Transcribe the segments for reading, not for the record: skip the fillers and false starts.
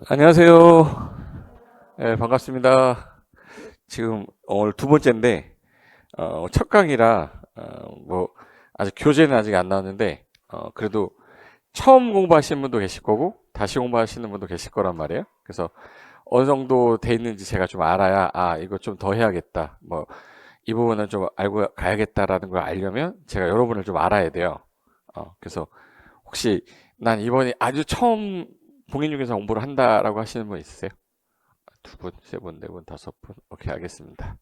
안녕하세요. 네, 반갑습니다. 지금 오늘 두 번째인데, 첫 강의라, 뭐, 아직 교재는 아직 안 나왔는데, 그래도 처음 공부하시는 분도 계실 거고, 다시 공부하시는 분도 계실 거란 말이에요. 그래서 어느 정도 돼 있는지 제가 좀 알아야, 이거 좀 더 해야겠다. 뭐, 이 부분은 좀 알고 가야겠다라는 걸 알려면 제가 여러분을 좀 알아야 돼요. 그래서 혹시 난 이번이 아주 처음 봉인중개사 공부를 한다라고 하시는 분 있으세요? 두 분, 세 분, 네 분, 다섯 분. 오케이, 알겠습니다.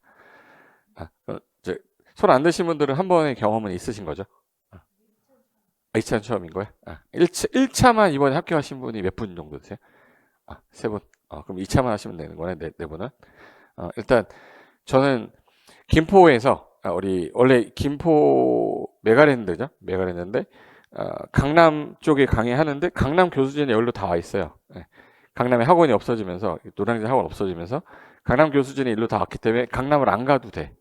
이제 손 안 드신 분들은 한 번의 경험은 있으신 거죠? 2차는 처음인 거예요? 1차만 이번에 합격하신 분이 몇 분 정도 되세요? 세 분. 그럼 2차만 하시면 되는 거네, 네 분은. 일단 저는 김포에서 우리 원래 김포 메가랜드죠? 메가랜드인데 강남 쪽에 강의하는데 강남 교수진에 여기로 다 와 있어요. 예. 강남에 학원이 없어지면서 노량진 학원 없어지면서 강남 교수진이 일로 다 왔기 때문에 강남을 안 가도 돼.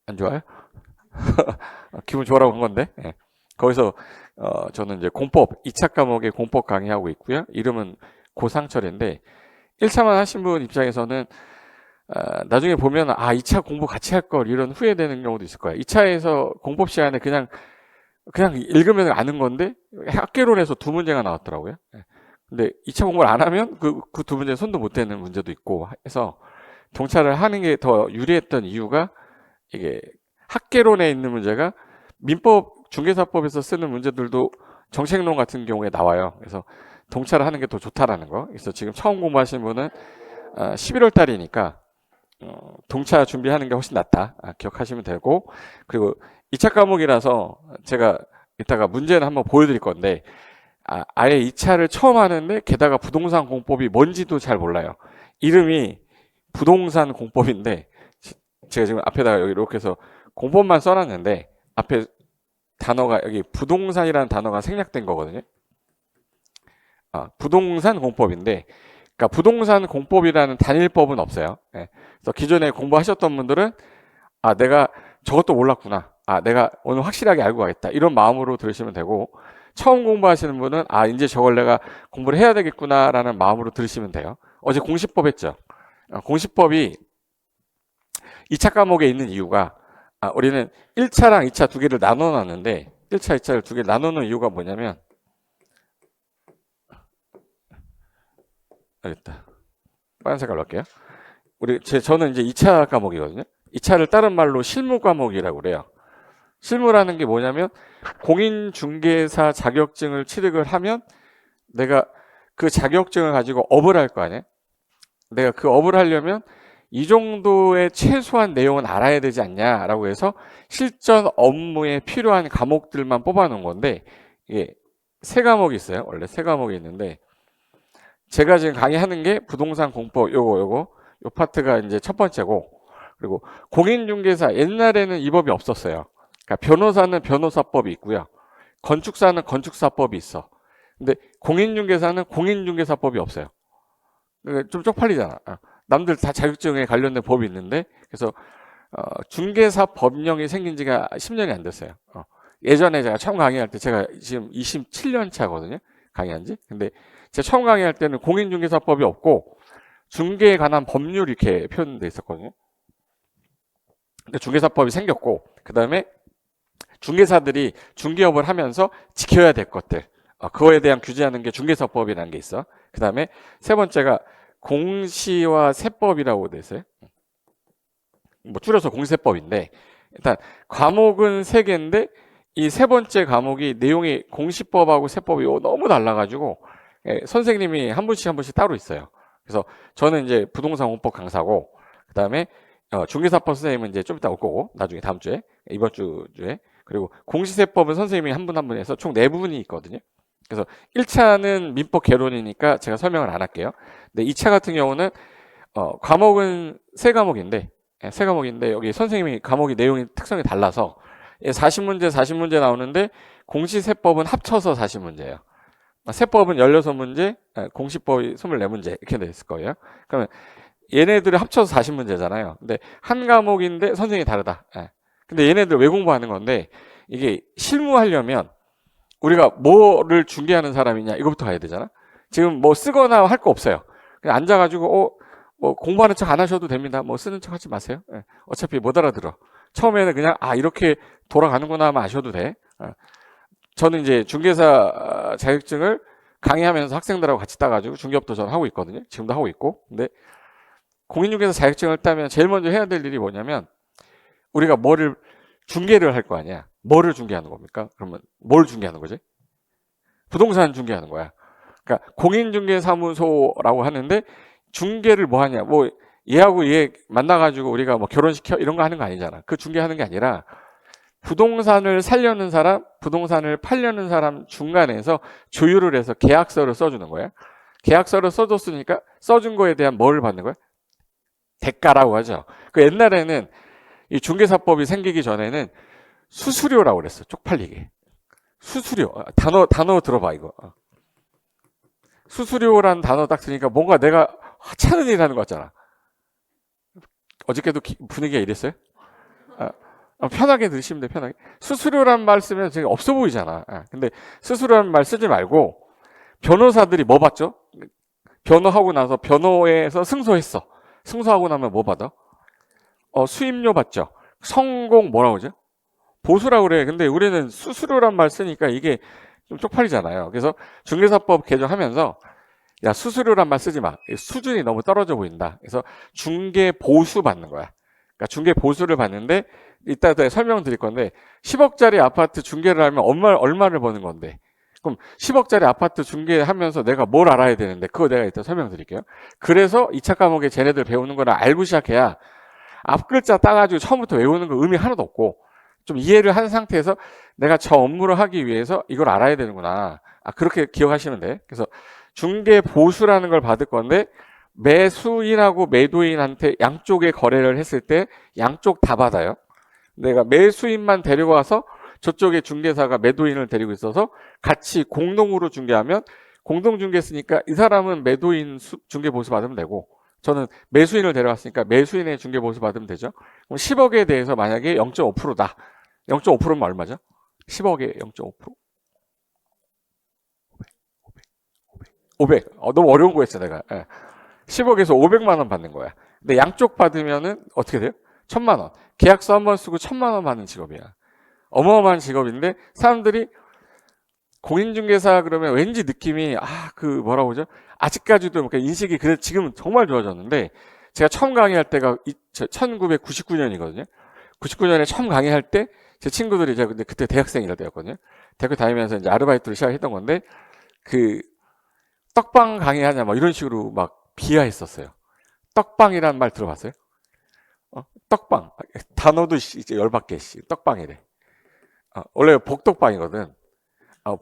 안 좋아요? 기분 좋으라고 한 건데. 예. 거기서 저는 이제 공법 2차 과목에 공법 강의하고 있고요. 이름은 고상철인데 1차만 하신 분 입장에서는 나중에 보면 2차 공부 같이 할 걸 이런 후회되는 경우도 있을 거야. 2차에서 공법 시간에 그냥 읽으면 아는 건데 학개론에서 두 문제가 나왔더라고요. 예. 근데 2차 공부를 안 하면 그 두 문제 손도 못 대는 문제도 있고 해서 동차를 하는 게 더 유리했던 이유가 이게 학개론에 있는 문제가 민법 중개사법에서 쓰는 문제들도 정책론 같은 경우에 나와요. 그래서 동차를 하는 게 더 좋다라는 거. 그래서 지금 처음 공부하시는 분은 11월 달이니까 동차 준비하는 게 훨씬 낫다. 기억하시면 되고, 그리고 2차 과목이라서 제가 이따가 문제는 한번 보여드릴 건데 아예 2차를 처음 하는데 게다가 부동산 공법이 뭔지도 잘 몰라요. 이름이 부동산 공법인데 제가 지금 앞에다가 여기 이렇게 해서 공법만 써놨는데 앞에 단어가 여기 부동산이라는 단어가 생략된 거거든요. 부동산 공법인데 그러니까 부동산 공법이라는 단일법은 없어요. 예. 그래서 기존에 공부하셨던 분들은 내가 저것도 몰랐구나. 내가 오늘 확실하게 알고 가겠다. 이런 마음으로 들으시면 되고 처음 공부하시는 분은 이제 저걸 내가 공부를 해야 되겠구나라는 마음으로 들으시면 돼요. 어제 공시법 했죠. 공시법이 2차 과목에 있는 이유가 우리는 1차랑 2차 두 개를 나눠 놨는데 1차, 2차를 두 개를 나눠 놓은 이유가 뭐냐면 알겠다. 빨간 색깔로 할게요. 저는 이제 2차 과목이거든요. 2차를 다른 말로 실무 과목이라고 그래요. 실무라는 게 뭐냐면 공인중개사 자격증을 취득을 하면 내가 그 자격증을 가지고 업을 할 거 아니에요. 내가 그 업을 하려면 이 정도의 최소한 내용은 알아야 되지 않냐라고 해서 실전 업무에 필요한 과목들만 뽑아 놓은 건데 이게 세 과목이 있어요. 원래 세 과목이 있는데 제가 지금 강의하는 게 부동산 공법 요 파트가 이제 첫 번째고, 그리고 공인중개사 옛날에는 이 법이 없었어요. 그러니까 변호사는 변호사법이 있고요. 건축사는 건축사법이 있어. 근데 공인중개사는 공인중개사법이 없어요. 좀 쪽팔리잖아. 남들 다 자격증에 관련된 법이 있는데, 그래서 중개사 법령이 생긴 지가 10년이 안 됐어요. 예전에 제가 처음 강의할 때 제가 지금 27년 차거든요. 강의한 지. 근데 제가 처음 강의할 때는 공인중개사법이 없고 중개에 관한 법률 이렇게 표현돼 있었거든요. 근데 중개사법이 생겼고 그 다음에 중개사들이 중개업을 하면서 지켜야 될 것들, 그거에 대한 규제하는 게 중개사법이라는 게 있어. 그 다음에 세 번째가 공시와 세법이라고 돼 있어요. 뭐 줄여서 공시세법인데 일단 과목은 세 개인데 이 세 번째 과목이 내용이 공시법하고 세법이 너무 달라가지고 선생님이 한 분씩 따로 있어요. 그래서 저는 이제 부동산 공법 강사고 그 다음에 중개사법 선생님은 이제 좀 이따 올 거고 나중에 다음 주에 이번 주에, 그리고 공시세법은 선생님이 한 분 해서 총 4분이 있거든요. 그래서 1차는 민법 개론이니까 제가 설명을 안 할게요. 근데 2차 같은 경우는 과목은 세 과목인데 여기 선생님이 과목이 내용이 특성이 달라서 40문제 나오는데 공시세법은 합쳐서 40문제예요. 세법은 16문제, 공시법이 24문제 이렇게 돼 있을 거예요. 그러면 얘네들을 합쳐서 40문제잖아요. 근데 한 과목인데 선생님이 다르다. 근데 얘네들 왜 공부하는 건데 이게 실무하려면 우리가 뭐를 중개하는 사람이냐 이거부터 가야 되잖아. 지금 뭐 쓰거나 할 거 없어요. 그냥 앉아가지고 뭐 공부하는 척 안 하셔도 됩니다. 뭐 쓰는 척 하지 마세요. 예. 어차피 못 알아들어. 처음에는 그냥 이렇게 돌아가는구나 하면 아셔도 돼. 저는 이제 중개사 자격증을 강의하면서 학생들하고 같이 따가지고 중개업도 저는 하고 있거든요. 지금도 하고 있고. 근데 공인중개사 자격증을 따면 제일 먼저 해야 될 일이 뭐냐면 우리가 뭐를 중개를 할 거 아니야. 뭐를 중개하는 겁니까? 그러면 뭘 중개하는 거지? 부동산 중개하는 거야. 그러니까 공인중개사무소라고 하는데 중개를 뭐 하냐? 뭐 얘하고 얘 만나가지고 우리가 뭐 결혼시켜 이런 거 하는 거 아니잖아. 그 중개하는 게 아니라 부동산을 살려는 사람, 부동산을 팔려는 사람 중간에서 조율을 해서 계약서를 써주는 거야. 계약서를 써줬으니까 써준 거에 대한 뭐를 받는 거야? 대가라고 하죠. 그 옛날에는 이 중개사법이 생기기 전에는 수수료라고 그랬어. 쪽팔리게. 수수료. 단어 들어봐, 이거. 수수료라는 단어 딱 쓰니까 뭔가 내가 하찮은 일 하는 것 같잖아. 어저께도 분위기가 이랬어요? 편하게 들으시면 돼, 편하게. 수수료란 말 쓰면 되게 없어 보이잖아. 근데 수수료란 말 쓰지 말고, 변호사들이 뭐 받죠? 변호하고 나서 변호에서 승소했어. 승소하고 나면 뭐 받아? 수임료 받죠. 성공 뭐라고 그러죠? 보수라고 그래. 근데 우리는 수수료란 말 쓰니까 이게 좀 쪽팔리잖아요. 그래서 중개사법 개정하면서 야, 수수료란 말 쓰지 마. 수준이 너무 떨어져 보인다. 그래서 중개 보수 받는 거야. 그러니까 중개 보수를 받는데 이따 설명드릴 건데 10억짜리 아파트 중개를 하면 얼마를 버는 건데 그럼 10억짜리 아파트 중개하면서 내가 뭘 알아야 되는데 그거 내가 이따 설명드릴게요. 그래서 2차 과목에 쟤네들 배우는 거를 알고 시작해야 앞 글자 따가지고 처음부터 외우는 거 의미 하나도 없고 좀 이해를 한 상태에서 내가 저 업무를 하기 위해서 이걸 알아야 되는구나. 그렇게 기억하시면 돼. 그래서 중개 보수라는 걸 받을 건데 매수인하고 매도인한테 양쪽의 거래를 했을 때 양쪽 다 받아요. 내가 매수인만 데리고 와서 저쪽에 중개사가 매도인을 데리고 있어서 같이 공동으로 중개하면 공동 중개 쓰니까 이 사람은 매도인 중개 보수 받으면 되고 저는 매수인을 데려왔으니까 매수인의 중개 보수 받으면 되죠. 그럼 10억에 대해서 만약에 0.5%다. 0.5%면 얼마죠? 10억에 0.5%? 500. 너무 어려운 거 했어, 내가. 10억에서 500만 원 받는 거야. 근데 양쪽 받으면은 어떻게 돼요? 1000만 원. 계약서 한 번 쓰고 1000만 원 받는 직업이야. 어마어마한 직업인데 사람들이 공인중개사 그러면 왠지 느낌이 뭐라고 그러죠? 아직까지도 인식이 그래 지금은 정말 좋아졌는데 제가 처음 강의할 때가 1999년이거든요. 99년에 처음 강의할 때 제 친구들이 제가 근데 그때 대학생일 때였거든요. 대학교 다니면서 이제 아르바이트를 시작했던 건데 그 떡방 강의하냐 막 이런 식으로 막 비하했었어요. 떡방이라는 말 들어봤어요? 떡방 단어도 이제 열받게 떡방이래. 원래 복덕방이거든.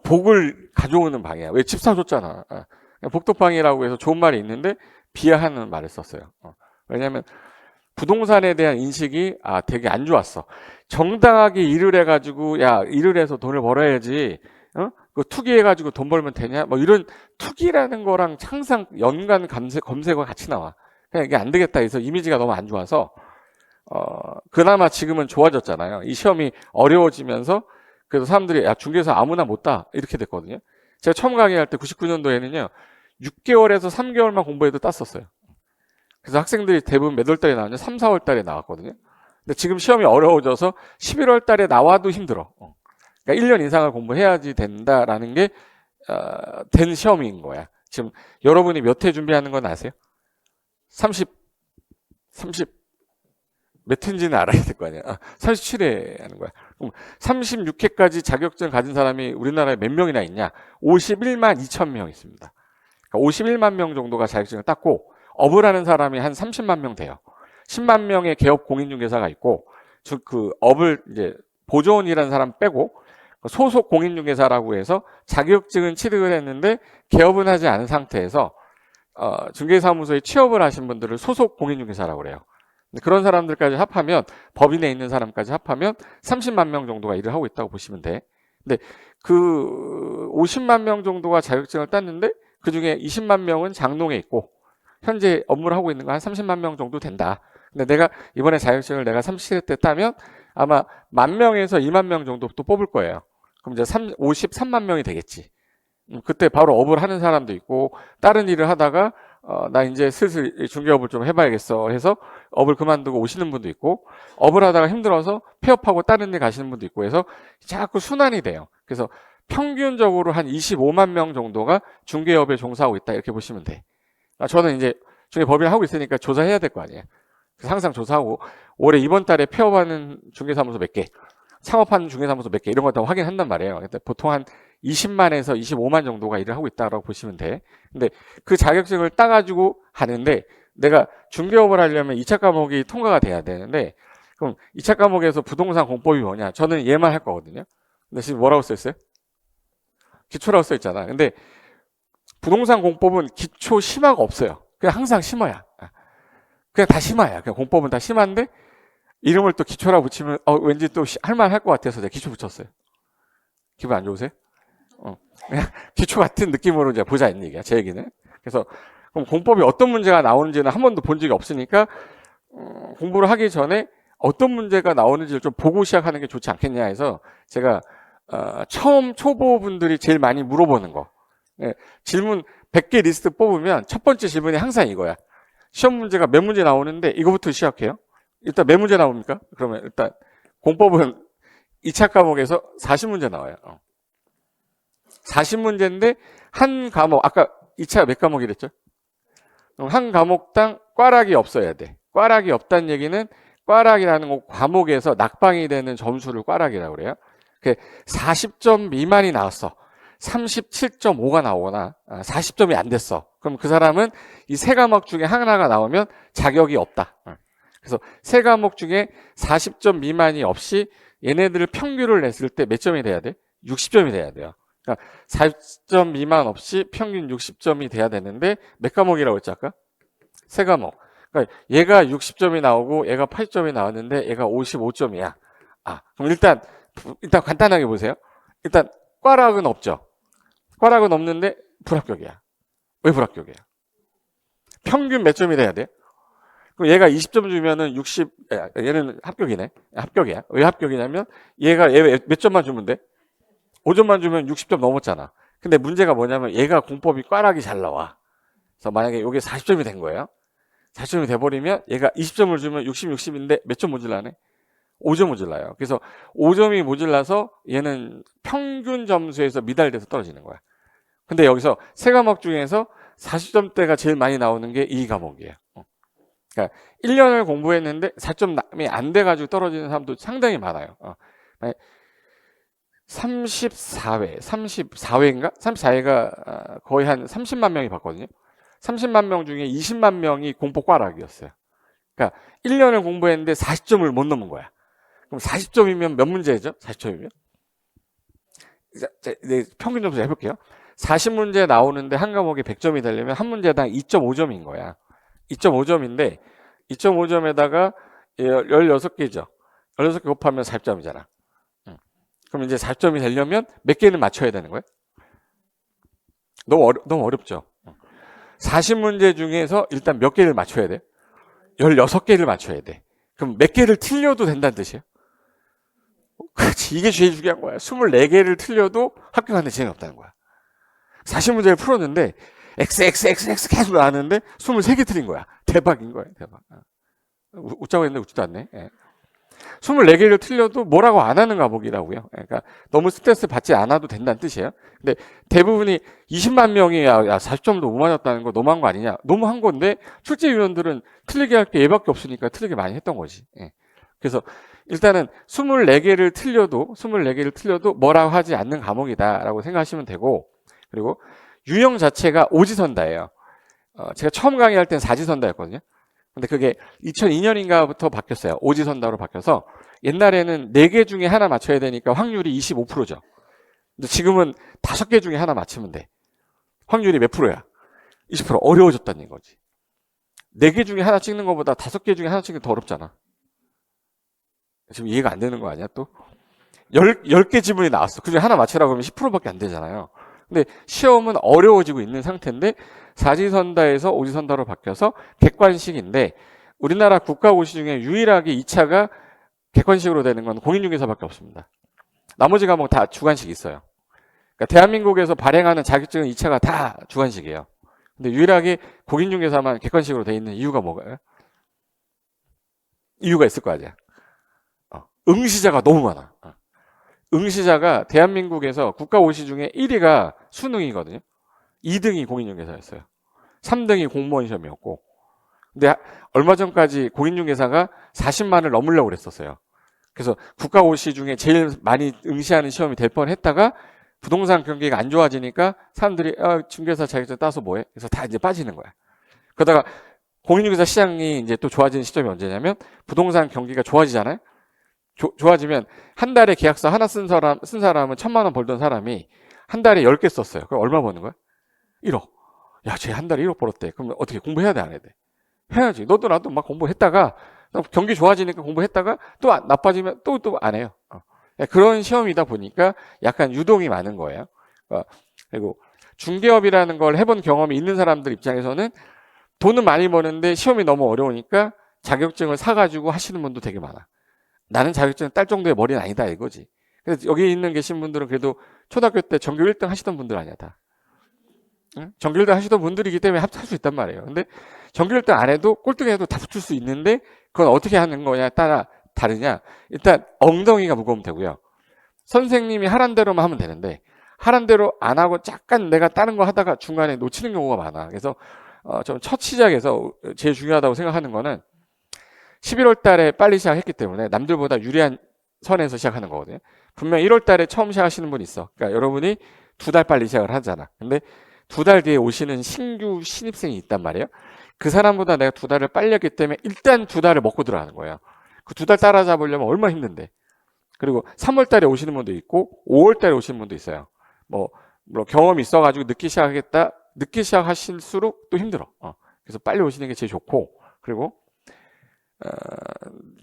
복을 가져오는 방이야. 왜 집 사줬잖아. 복덕방이라고 해서 좋은 말이 있는데 비하하는 말을 썼어요. 왜냐하면 부동산에 대한 인식이 되게 안 좋았어. 정당하게 일을 해가지고 야 일을 해서 돈을 벌어야지. 그 투기해가지고 돈 벌면 되냐? 뭐 이런 투기라는 거랑 항상 연관 검색어가 같이 나와. 그냥 이게 안 되겠다 해서 이미지가 너무 안 좋아서 그나마 지금은 좋아졌잖아요. 이 시험이 어려워지면서 그래서 사람들이 야 중개사 아무나 못 따 이렇게 됐거든요. 제가 처음 강의할 때 99년도에는요 6개월에서 3개월만 공부해도 땄었어요. 그래서 학생들이 대부분 몇 월 달에 나왔냐? 3, 4월 달에 나왔거든요. 근데 지금 시험이 어려워져서 11월 달에 나와도 힘들어. 그러니까 1년 이상을 공부해야지 된다라는 게 된 시험인 거야. 지금 여러분이 몇 회 준비하는 건 아세요? 30 몇 회인지는 알아야 될 거 아니야. 37회 하는 거야. 그럼 36회까지 자격증 가진 사람이 우리나라에 몇 명이나 있냐? 51만 2천 명 있습니다. 그러니까 51만 명 정도가 자격증을 땄고 업을 하는 사람이 한 30만 명 돼요. 10만 명의 개업 공인중개사가 있고 그 업을 이제 보조원이라는 사람 빼고 소속 공인중개사라고 해서 자격증은 취득을 했는데 개업은 하지 않은 상태에서 중개사무소에 취업을 하신 분들을 소속 공인중개사라고 그래요. 그런 사람들까지 합하면 법인에 있는 사람까지 합하면 30만 명 정도가 일을 하고 있다고 보시면 돼. 근데 그 50만 명 정도가 자격증을 땄는데 그중에 20만 명은 장롱에 있고 현재 업무를 하고 있는 거 한 30만 명 정도 된다. 근데 내가 이번에 자격증을 내가 37회 때 따면 아마 10,000명에서 2만 명 정도 또 뽑을 거예요. 그럼 이제 53만 명이 되겠지. 그때 바로 업을 하는 사람도 있고, 다른 일을 하다가 나 이제 슬슬 중개업을 좀 해봐야겠어 해서 업을 그만두고 오시는 분도 있고, 업을 하다가 힘들어서 폐업하고 다른 일 가시는 분도 있고 해서 자꾸 순환이 돼요. 그래서 평균적으로 한 25만 명 정도가 중개업에 종사하고 있다, 이렇게 보시면 돼. 저는 이제 중개법인을 하고 있으니까 조사해야 될 거 아니에요. 그래서 항상 조사하고, 올해 이번 달에 폐업하는 중개사무소 몇 개, 창업하는 중개사무소 몇 개, 이런 거 다 확인한단 말이에요. 보통 한 20만에서 25만 정도가 일을 하고 있다라고 보시면 돼. 근데 그 자격증을 따가지고 하는데, 내가 중개업을 하려면 2차 과목이 통과가 돼야 되는데, 그럼 2차 과목에서 부동산 공법이 뭐냐? 저는 얘만 할 거거든요. 근데 지금 뭐라고 써있어요? 기초라고 써있잖아. 근데 부동산 공법은 기초 심화가 없어요. 그냥 항상 심화야. 그냥 다 심화야. 그냥 공법은 다 심한데, 이름을 또 기초라고 붙이면 왠지 또 할만할 것 같아서 제가 기초 붙였어요. 기분 안 좋으세요? 그냥 기초 같은 느낌으로 이제 보자, 이 얘기야, 제 얘기는. 그래서 그럼 공법이 어떤 문제가 나오는지는 한 번도 본 적이 없으니까 공부를 하기 전에 어떤 문제가 나오는지를 좀 보고 시작하는 게 좋지 않겠냐 해서, 제가 처음 초보분들이 제일 많이 물어보는 거, 질문 100개 리스트 뽑으면 첫 번째 질문이 항상 이거야. 시험 문제가 몇 문제 나오는데 이거부터 시작해요. 일단 몇 문제 나옵니까? 그러면 일단 공법은 2차 과목에서 40문제 나와요. 40문제인데 한 과목, 아까 2차 몇 과목이랬죠? 한 과목당 꽈락이 없어야 돼. 꽈락이 없다는 얘기는, 꽈락이라는 과목에서 낙방이 되는 점수를 꽈락이라고 그래요. 40점 미만이 나왔어. 37.5가 나오거나 40점이 안 됐어. 그럼 그 사람은 이 세 과목 중에 하나가 나오면 자격이 없다. 그래서 세 과목 중에 40점 미만이 없이 얘네들을 평균을 냈을 때 몇 점이 돼야 돼? 60점이 돼야 돼요. 그러니까 40점 미만 없이 평균 60점이 돼야 되는데, 몇 과목이라고 했지 아까? 세 과목. 그러니까 얘가 60점이 나오고 얘가 80점이 나왔는데 얘가 55점이야. 그럼 일단 간단하게 보세요. 일단 꽈락은 없죠. 꽈락은 없는데 불합격이야. 왜 불합격이야? 평균 몇 점이 돼야 돼? 그럼 얘가 20점 주면은 60, 얘는 합격이네. 합격이야. 왜 합격이냐면 얘 몇 점만 주면 돼? 5점만 주면 60점 넘었잖아. 근데 문제가 뭐냐면 얘가 공법이 꽈락이 잘 나와. 그래서 만약에 이게 40점이 된 거예요. 40점이 돼버리면 얘가 20점을 주면 60, 60인데 몇 점 모질라네? 5점 모질라요. 그래서 5점이 모질라서 얘는 평균 점수에서 미달돼서 떨어지는 거야. 근데 여기서 세 과목 중에서 40점대가 제일 많이 나오는 게 이 과목이에요. 그러니까 1년을 공부했는데 4점이 안 돼가지고 떨어지는 사람도 상당히 많아요. 34회인가? 34회가 거의 한 30만 명이 봤거든요. 30만 명 중에 20만 명이 공법 꽈락이었어요. 그러니까 1년을 공부했는데 40점을 못 넘은 거야. 그럼 40점이면 몇 문제죠? 40점이면? 평균 점수 해볼게요. 40문제 나오는데 한 과목에 100점이 되려면 한 문제당 2.5점인 거야. 2.5점인데 2.5점에다가 16개죠. 16개 곱하면 40점이잖아. 그럼 이제 40점이 되려면 몇 개는 맞춰야 되는 거예요? 너무 어렵죠? 40문제 중에서 일단 몇 개를 맞춰야 돼? 16개를 맞춰야 돼. 그럼 몇 개를 틀려도 된다는 뜻이에요? 그렇지. 이게 제일 중요한 거야. 24개를 틀려도 합격하는 지장이 없다는 거야. 40문제를 풀었는데 X 계속 나왔는데 23개 틀린 거야. 대박인 거야. 대박. 웃자고 했는데 웃지도 않네. 24개를 틀려도 뭐라고 안 하는 과목이라고요. 그러니까 너무 스트레스 받지 않아도 된다는 뜻이에요. 근데 대부분이 20만 명이 40점도 못 맞았다는 거 너무한 거 아니냐. 너무한 건데 출제위원들은 틀리게 할 게 얘밖에 없으니까 틀리게 많이 했던 거지. 그래서 일단은 24개를 틀려도 뭐라고 하지 않는 과목이다라고 생각하시면 되고, 그리고 유형 자체가 오지선다예요. 제가 처음 강의할 땐 사지선다였거든요. 근데 그게 2002년인가부터 바뀌었어요. 오지선다로 바뀌어서 옛날에는 4개 중에 하나 맞춰야 되니까 확률이 25%죠. 근데 지금은 5개 중에 하나 맞추면 돼. 확률이 몇 프로야? 20%. 어려워졌다는 거지. 4개 중에 하나 찍는 것보다 5개 중에 하나 찍는 게 더 어렵잖아. 지금 이해가 안 되는 거 아니야 또? 10개 지문이 나왔어. 그중에 하나 맞추라고 하면 10%밖에 안 되잖아요. 근데 시험은 어려워지고 있는 상태인데 사지선다에서 오지선다로 바뀌어서 객관식인데, 우리나라 국가고시 중에 유일하게 2차가 객관식으로 되는 건 공인중개사밖에 없습니다. 나머지 과목 다 주관식 있어요. 그러니까 대한민국에서 발행하는 자격증은 2차가 다 주관식이에요. 근데 유일하게 공인중개사만 객관식으로 돼 있는 이유가 뭐가요? 이유가 있을 거 아니야. 응시자가 너무 많아. 응시자가 대한민국에서 국가고시 중에 1위가 수능이거든요. 2등이 공인중개사였어요. 3등이 공무원 시험이었고. 근데 얼마 전까지 공인중개사가 40만을 넘으려고 그랬었어요. 그래서 국가고시 중에 제일 많이 응시하는 시험이 될 뻔했다가 부동산 경기가 안 좋아지니까 사람들이 중개사 자격증 따서 뭐해? 그래서 다 이제 빠지는 거야. 그러다가 공인중개사 시장이 이제 또 좋아지는 시점이 언제냐면 부동산 경기가 좋아지잖아요. 좋아지면 한 달에 계약서 하나 쓴 사람은 1,000만 원 벌던 사람이 한 달에 10개 썼어요. 그럼 얼마 버는 거야? 1억. 야, 쟤 한 달에 1억 벌었대. 그럼 어떻게 공부해야 돼, 안 해야 돼? 해야지. 너도 나도 막 공부했다가 경기 좋아지니까 공부했다가 또 나빠지면 또 안 해요. 그런 시험이다 보니까 약간 유동이 많은 거예요. 그리고 중개업이라는 걸 해본 경험이 있는 사람들 입장에서는 돈은 많이 버는데 시험이 너무 어려우니까 자격증을 사가지고 하시는 분도 되게 많아. 나는 자격증 딸 정도의 머리는 아니다 이거지. 그래서 여기 있는 계신 분들은 그래도 초등학교 때 전교 1등 하시던 분들 아니야 다. 응? 전교 1등 하시던 분들이기 때문에 합할 수 있단 말이에요. 근데 전교 1등 안 해도 꼴등 해도 다 붙을 수 있는데 그건 어떻게 하는 거냐 따라 다르냐. 일단 엉덩이가 무거우면 되고요. 선생님이 하란 대로만 하면 되는데 하란 대로 안 하고 잠깐 내가 다른 거 하다가 중간에 놓치는 경우가 많아. 그래서 좀 첫 시작에서 제일 중요하다고 생각하는 거는 11월 달에 빨리 시작했기 때문에 남들보다 유리한 선에서 시작하는 거거든요. 분명 1월 달에 처음 시작하시는 분이 있어. 그러니까 여러분이 2달 빨리 시작을 하잖아. 근데 2달 뒤에 오시는 신규 신입생이 있단 말이에요. 그 사람보다 내가 2달을 빨리 했기 때문에 일단 2달을 먹고 들어가는 거예요. 그 2달 따라잡으려면 얼마나 힘든데. 그리고 3월 달에 오시는 분도 있고 5월 달에 오시는 분도 있어요. 뭐 경험이 있어가지고 늦게 시작하겠다. 늦게 시작하실수록 또 힘들어. 그래서 빨리 오시는 게 제일 좋고 그리고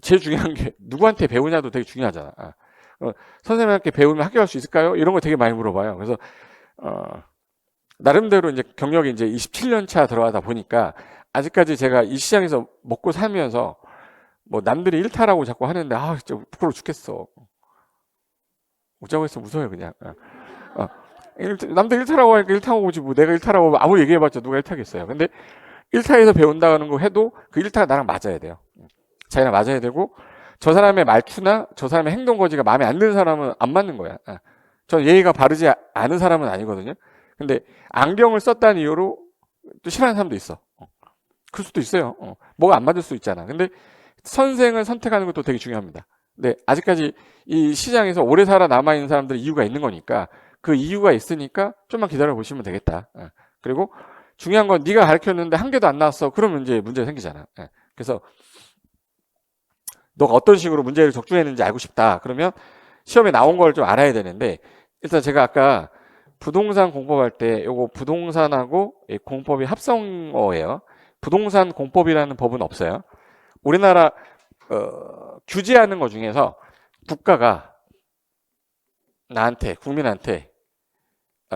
제일 중요한 게 누구한테 배우냐도 되게 중요하잖아. 선생님한테 배우면 합격할 수 있을까요? 이런 거 되게 많이 물어봐요. 그래서 나름대로 이제 경력이 이제 27년 차 들어가다 보니까 아직까지 제가 이 시장에서 먹고 살면서 뭐 남들이 일타라고 자꾸 하는데 진짜 부끄러워 죽겠어. 웃자고 해서 무서워요 그냥. 남들 일타라고 하니까 일타고 오지 뭐 내가 일타라고 아무리 얘기해봤자 누가 일타겠어요. 근데 일타에서 배운다는 거 해도 그 일타가 나랑 맞아야 돼요. 자기랑 맞아야 되고 저 사람의 말투나 저 사람의 행동 거지가 마음에 안 드는 사람은 안 맞는 거야. 전 예의가 바르지 않은 사람은 아니거든요. 근데 안경을 썼다는 이유로 또 싫어하는 사람도 있어. 그럴 수도 있어요. 뭐가 안 맞을 수 있잖아. 근데 선생을 선택하는 것도 되게 중요합니다. 근데 아직까지 이 시장에서 오래 살아 남아있는 사람들은 이유가 있는 거니까 그 이유가 있으니까 좀만 기다려 보시면 되겠다. 그리고 중요한 건 네가 가르쳤는데 한 개도 안 나왔어. 그러면 이제 문제가 생기잖아. 그래서 너가 어떤 식으로 문제를 적중했는지 알고 싶다. 그러면 시험에 나온 걸 좀 알아야 되는데 일단 제가 아까 부동산 공법할 때 요거 부동산하고 공법이 합성어예요. 부동산 공법이라는 법은 없어요. 우리나라 규제하는 것 중에서 국가가 나한테 국민한테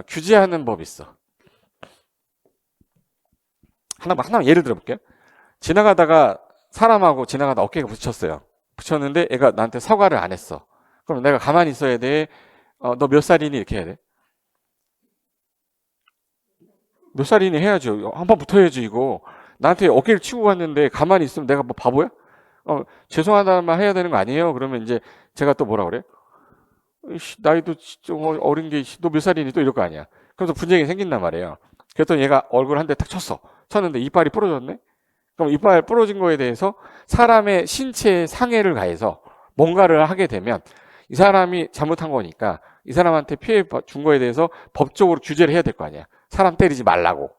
규제하는 법이 있어. 하나 예를 들어볼게요. 지나가다가 사람하고 지나가다 어깨가 부딪혔어요. 붙였는데 애가 나한테 사과를 안 했어. 그럼 내가 가만히 있어야 돼? 너 몇 살이니? 이렇게 해야 돼? 몇 살이니 해야죠. 한번 붙어야지 이거. 나한테 어깨를 치고 갔는데 가만히 있으면 내가 뭐 바보야? 죄송하다는 말 해야 되는 거 아니에요? 그러면 이제 제가 또 뭐라 그래? 나이도 좀 어린 게 너 몇 살이니? 또 이럴 거 아니야. 그래서 분쟁이 생긴단 말이에요. 그랬더니 얘가 얼굴 한 대 탁 쳤어. 쳤는데 이빨이 부러졌네? 그럼 이빨 부러진 거에 대해서 사람의 신체에 상해를 가해서 뭔가를 하게 되면 이 사람이 잘못한 거니까 이 사람한테 피해 준 거에 대해서 법적으로 규제를 해야 될 거 아니야. 사람 때리지 말라고.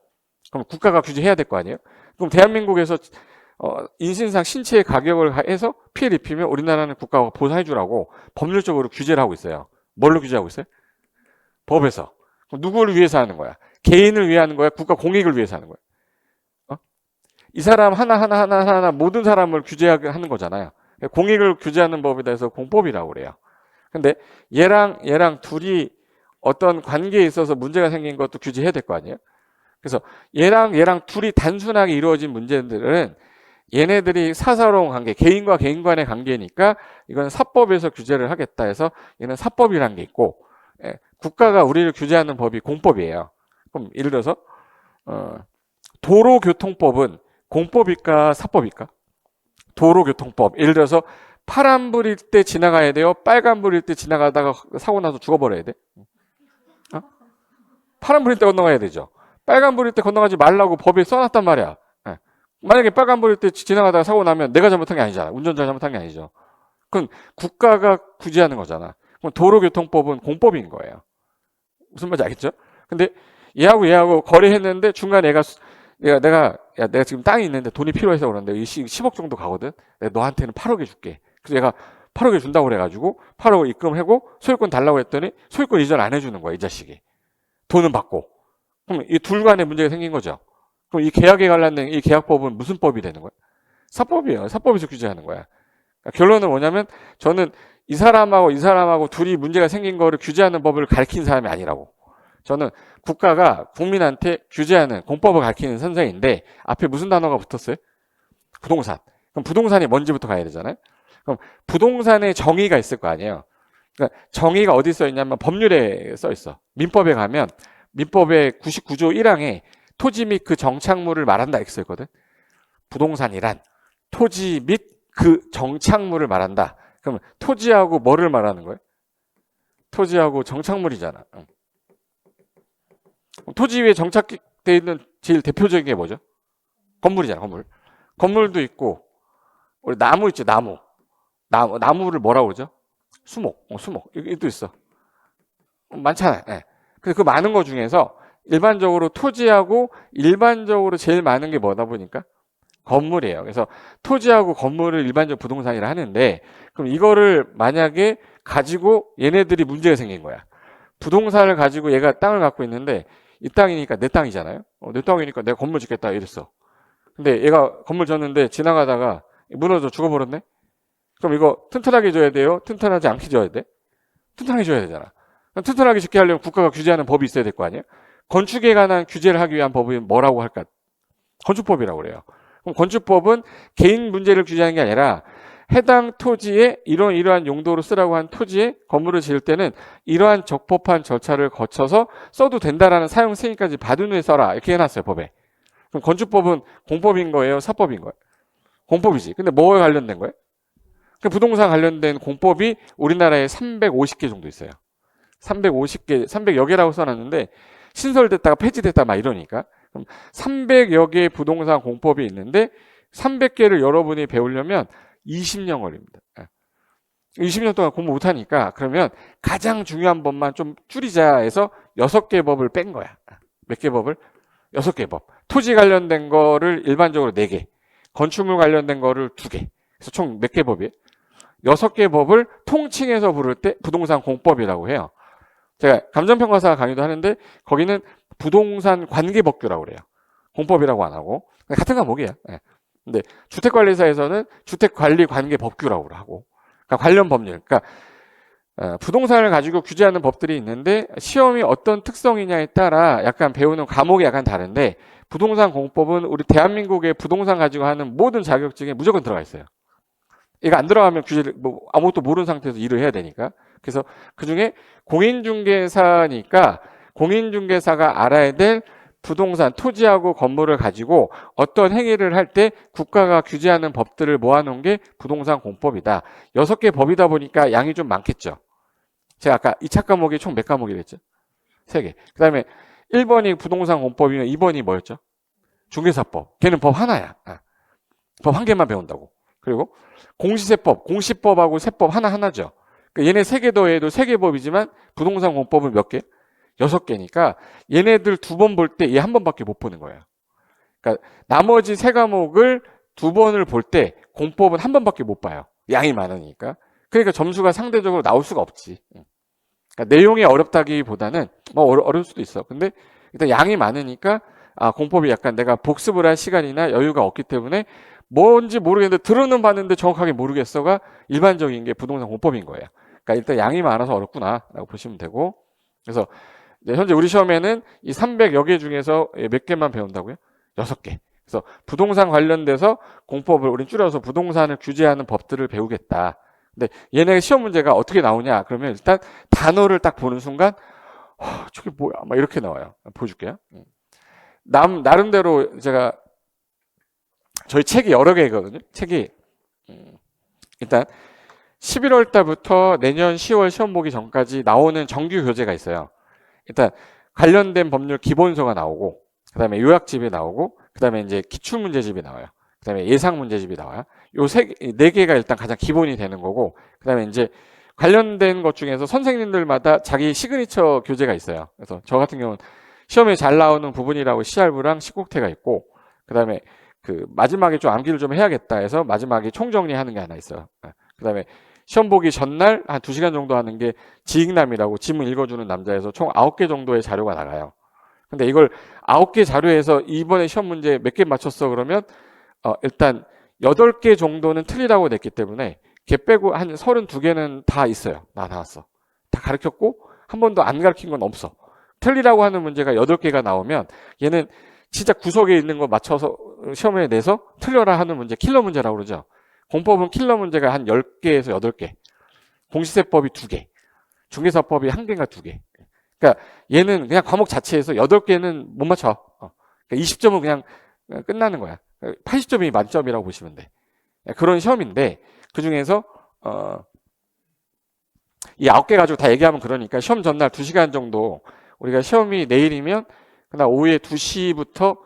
그럼 국가가 규제해야 될 거 아니에요? 그럼 대한민국에서 인신상 신체의 가격을 해서 피해를 입히면 우리나라는 국가가 보상해 주라고 법률적으로 규제를 하고 있어요. 뭘로 규제하고 있어요? 법에서. 그럼 누구를 위해서 하는 거야? 개인을 위해 하는 거야? 국가 공익을 위해서 하는 거야? 이 사람 하나 모든 사람을 규제하게 하는 거잖아요. 공익을 규제하는 법에 대해서 공법이라고 그래요. 근데 얘랑 둘이 어떤 관계에 있어서 문제가 생긴 것도 규제해야 될 거 아니에요? 그래서 얘랑 둘이 단순하게 이루어진 문제들은 얘네들이 사사로운 관계, 개인과 개인 간의 관계니까 이건 사법에서 규제를 하겠다 해서 얘는 사법이라는 게 있고 국가가 우리를 규제하는 법이 공법이에요. 그럼 예를 들어서 도로교통법은 공법일까 사법일까? 도로교통법. 예를 들어서 파란불일 때 지나가야 돼요? 빨간불일 때 지나가다가 사고 나서 죽어버려야 돼? 어? 파란불일 때 건너가야 되죠. 빨간불일 때 건너가지 말라고 법에 써놨단 말이야. 만약에 빨간불일 때 지나가다가 사고 나면 내가 잘못한 게 아니잖아. 운전자가 잘못한 게 아니죠. 그건 국가가 규제하는 거잖아. 그럼 도로교통법은 공법인 거예요. 무슨 말인지 알겠죠? 근데 얘하고 거래했는데 중간에 내가 지금 땅이 있는데 돈이 필요해서 그러는데 10억 정도 가거든. 내가 너한테는 8억에 줄게. 그래서 얘가 8억에 준다고 그래가지고 8억을 입금하고 소유권 달라고 했더니 소유권 이전 안 해주는 거야, 이 자식이. 돈은 받고. 그럼 이 둘 간에 문제가 생긴 거죠. 그럼 이 계약에 관련된 이 계약법은 무슨 법이 되는 거야? 사법이에요. 사법에서 규제하는 거야. 그러니까 결론은 뭐냐면 저는 이 사람하고 둘이 문제가 생긴 거를 규제하는 법을 가르친 사람이 아니라고. 저는 국가가 국민한테 규제하는 공법을 가르치는 선생인데 앞에 무슨 단어가 붙었어요? 부동산. 그럼 부동산이 뭔지부터 가야 되잖아요. 그럼 부동산의 정의가 있을 거 아니에요. 그러니까 정의가 어디 써 있냐면 법률에 써 있어. 민법에 가면 민법의 99조 1항에 토지 및 그 정착물을 말한다 이렇게 써 있거든. 부동산이란 토지 및 그 정착물을 말한다. 그러면 토지하고 뭐를 말하는 거예요? 토지하고 정착물이잖아. 토지 위에 정착되어 있는 제일 대표적인 게 뭐죠? 건물이잖아, 건물. 건물도 있고, 우리 나무 있죠, 나무. 나무를 뭐라고 그러죠? 수목. 이것도 있어. 많잖아요. 네. 그래서 그 많은 거 중에서 일반적으로 토지하고 일반적으로 제일 많은 게 뭐다 보니까 건물이에요. 그래서 토지하고 건물을 일반적 부동산이라 하는데, 그럼 이거를 만약에 가지고 얘네들이 문제가 생긴 거야. 부동산을 가지고 얘가 땅을 갖고 있는데 이 땅이니까 내 땅이잖아요. 내 땅이니까 내가 건물 짓겠다 이랬어. 근데 얘가 건물 졌는데 지나가다가 무너져 죽어버렸네. 그럼 이거 튼튼하게 줘야 돼요? 튼튼하지 않게 줘야 돼? 튼튼하게 줘야 되잖아. 그럼 튼튼하게 짓게 하려면 국가가 규제하는 법이 있어야 될 거 아니에요? 건축에 관한 규제를 하기 위한 법이 뭐라고 할까? 건축법이라고 그래요. 그럼 건축법은 개인 문제를 규제하는 게 아니라 해당 토지에 이러한 용도로 쓰라고 한 토지에 건물을 지을 때는 이러한 적법한 절차를 거쳐서 써도 된다라는 사용 승인까지 받은 후에 써라 이렇게 해놨어요, 법에. 그럼 건축법은 공법인 거예요, 사법인 거예요? 공법이지. 근데 뭐에 관련된 거예요? 그 부동산 관련된 공법이 우리나라에 350개 정도 있어요. 350개, 300여 개라고 써놨는데 신설됐다가 폐지됐다 막 이러니까. 그럼 300여 개의 부동산 공법이 있는데 300개를 여러분이 배우려면 20년 걸립니다. 20년 동안 공부 못하니까 그러면 가장 중요한 법만 좀 줄이자 해서 6개 법을 뺀 거야. 몇 개 법을? 6개 법. 토지 관련된 거를 일반적으로 4개, 건축물 관련된 거를 2개. 그래서 총 몇 개 법이에요? 6개 법을 통칭해서 부를 때 부동산 공법이라고 해요. 제가 감정평가사 강의도 하는데 거기는 부동산 관계법규라고 그래요. 공법이라고 안 하고. 같은 과목이에요. 근데 주택관리사에서는 주택관리관계법규라고 하고. 그러니까 관련 법률. 그러니까 부동산을 가지고 규제하는 법들이 있는데 시험이 어떤 특성이냐에 따라 약간 배우는 과목이 약간 다른데 부동산 공법은 우리 대한민국의 부동산 가지고 하는 모든 자격증에 무조건 들어가 있어요. 이거 안 들어가면 규제를 아무것도 모르는 상태에서 일을 해야 되니까. 그래서 그중에 공인중개사니까 공인중개사가 알아야 될 부동산, 토지하고 건물을 가지고 어떤 행위를 할 때 국가가 규제하는 법들을 모아놓은 게 부동산 공법이다. 6개 법이다 보니까 양이 좀 많겠죠. 제가 아까 2차 과목이 총 몇 과목이랬죠? 3개. 그 다음에 1번이 부동산 공법이면 2번이 뭐였죠? 중개사법. 걔는 법 하나야. 법 한 개만 배운다고. 그리고 공시세법, 공시법하고 세법 하나죠. 그러니까 얘네 3개 더해도 3개 법이지만 부동산 공법은 몇 개? 6개니까 얘네들 2번 볼 때 얘 한 번밖에 못 보는 거예요. 그러니까 나머지 3과목을 2번을 볼 때 공법은 한 번밖에 못 봐요. 양이 많으니까. 그러니까 점수가 상대적으로 나올 수가 없지. 그러니까 내용이 어렵다기보다는 뭐 어려울 수도 있어. 근데 일단 양이 많으니까 공법이 약간 내가 복습을 할 시간이나 여유가 없기 때문에 뭔지 모르겠는데 들어는 봤는데 정확하게 모르겠어가 일반적인 게 부동산 공법인 거예요. 그러니까 일단 양이 많아서 어렵구나라고 보시면 되고. 그래서 현재 우리 시험에는 이 300여 개 중에서 몇 개만 배운다고요? 6개. 그래서 부동산 관련돼서 공법을 우린 줄여서 부동산을 규제하는 법들을 배우겠다. 근데 얘네 시험 문제가 어떻게 나오냐? 그러면 일단 단어를 딱 보는 순간, 저게 뭐야? 막 이렇게 나와요. 보여줄게요. 나름대로 제가, 저희 책이 여러 개거든요. 책이, 일단 11월 달부터 내년 10월 시험 보기 전까지 나오는 정규 교재가 있어요. 일단 관련된 법률 기본서가 나오고, 그 다음에 요약집이 나오고, 그 다음에 이제 기출문제집이 나와요. 그 다음에 예상문제집이 나와요. 네 개가 일단 가장 기본이 되는 거고, 그 다음에 이제 관련된 것 중에서 선생님들마다 자기 시그니처 교재가 있어요. 그래서 저 같은 경우는 시험에 잘 나오는 부분이라고 시알부랑 시국태가 있고, 그 다음에 그 마지막에 좀 암기를 좀 해야겠다 해서 마지막에 총정리하는 게 하나 있어요. 그 다음에 시험 보기 전날 한 2시간 정도 하는 게 지익남이라고 지문 읽어주는 남자에서 총 9개 정도의 자료가 나가요. 근데 이걸 9개 자료에서 이번에 시험 문제 몇 개 맞췄어 그러면 일단 8개 정도는 틀리라고 냈기 때문에 걔 빼고 한 32개는 다 있어요. 나왔어. 다 가르쳤고 한 번도 안 가르친 건 없어. 틀리라고 하는 문제가 8개가 나오면 얘는 진짜 구석에 있는 거 맞춰서 시험에 내서 틀려라 하는 문제, 킬러 문제라고 그러죠. 공법은 킬러 문제가 한 10개에서 8개, 공시세법이 2개, 중개사법이 1개인가 2개. 그러니까 얘는 그냥 과목 자체에서 8개는 못 맞춰. 그러니까 20점은 그냥 끝나는 거야. 80점이 만점이라고 보시면 돼. 그런 시험인데 그 중에서 이 9개 가지고 다 얘기하면 그러니까 시험 전날 2시간 정도 우리가 시험이 내일이면 그날 오후에 2시부터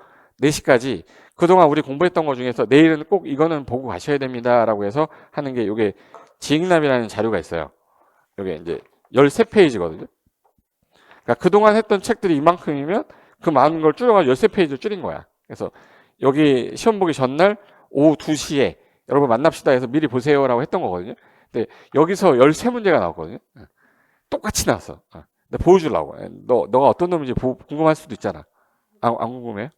4시까지 그동안 우리 공부했던 것 중에서 내일은 꼭 이거는 보고 가셔야 됩니다라고 해서 하는 게 요게 지익남이라는 자료가 있어요. 요게 이제 13페이지거든요. 그러니까 그동안 했던 책들이 이만큼이면 그 많은 걸 줄여가지고 13페이지로 줄인 거야. 그래서 여기 시험 보기 전날 오후 2시에 여러분 만납시다 해서 미리 보세요라고 했던 거거든요. 근데 여기서 13문제가 나왔거든요. 똑같이 나왔어. 근데 보여주려고. 너가 어떤 놈인지 궁금할 수도 있잖아. 안 궁금해요?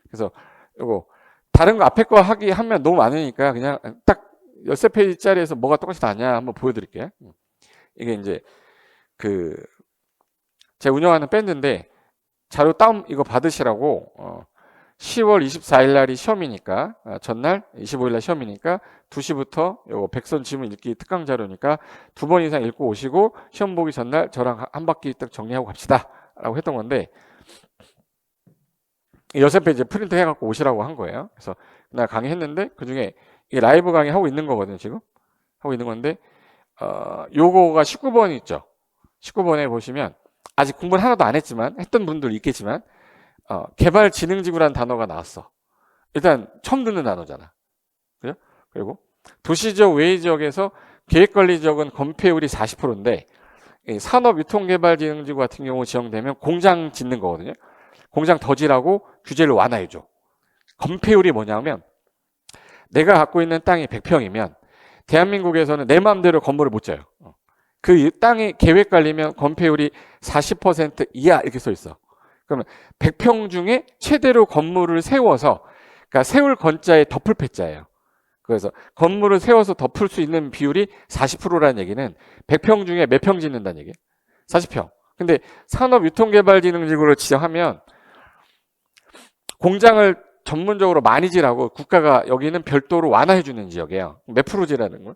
그래서 요거 다른 거 앞에 거 하면 너무 많으니까 그냥 딱 13페이지짜리에서 뭐가 똑같이 나왔냐 한번 보여드릴게요. 이게 이제 제가 운영하는 밴드인데 자료 다운 이거 받으시라고 10월 24일 날이 시험이니까 전날 25일 날 시험이니까 2시부터 요거 백선 지문 읽기 특강 자료니까 2번 이상 읽고 오시고 시험 보기 전날 저랑 한 바퀴 딱 정리하고 갑시다 라고 했던 건데 6페이지 프린트 해갖고 오시라고 한 거예요. 그래서 나 강의했는데 그중에 이게 라이브 강의 하고 있는 거거든요. 지금 하고 있는 건데 요거가 19번 있죠. 19번에 보시면 아직 공부를 하나도 안 했지만 했던 분들 있겠지만 개발진흥지구라는 단어가 나왔어. 일단 처음 듣는 단어잖아. 그죠? 그리고 도시지역, 외지역에서 계획관리지역은 건폐율이 40%인데 산업유통개발진흥지구 같은 경우 지정되면 공장 짓는 거거든요. 공장 더지라고 규제를 완화해줘. 건폐율이 뭐냐면 내가 갖고 있는 땅이 100평이면 대한민국에서는 내 마음대로 건물을 못 져요. 그 땅이 계획관리면 건폐율이 40% 이하 이렇게 써 있어. 그러면 100평 중에 최대로 건물을 세워서 그러니까 세울 건자에 덮을 패자예요. 그래서 건물을 세워서 덮을 수 있는 비율이 40%라는 얘기는 100평 중에 몇 평 짓는다는 얘기예요? 40평. 근데 산업유통개발진흥지구를 지정하면 공장을 전문적으로 많이 지라고 국가가 여기는 별도로 완화해 주는 지역이에요. 몇 프로 지라는 걸?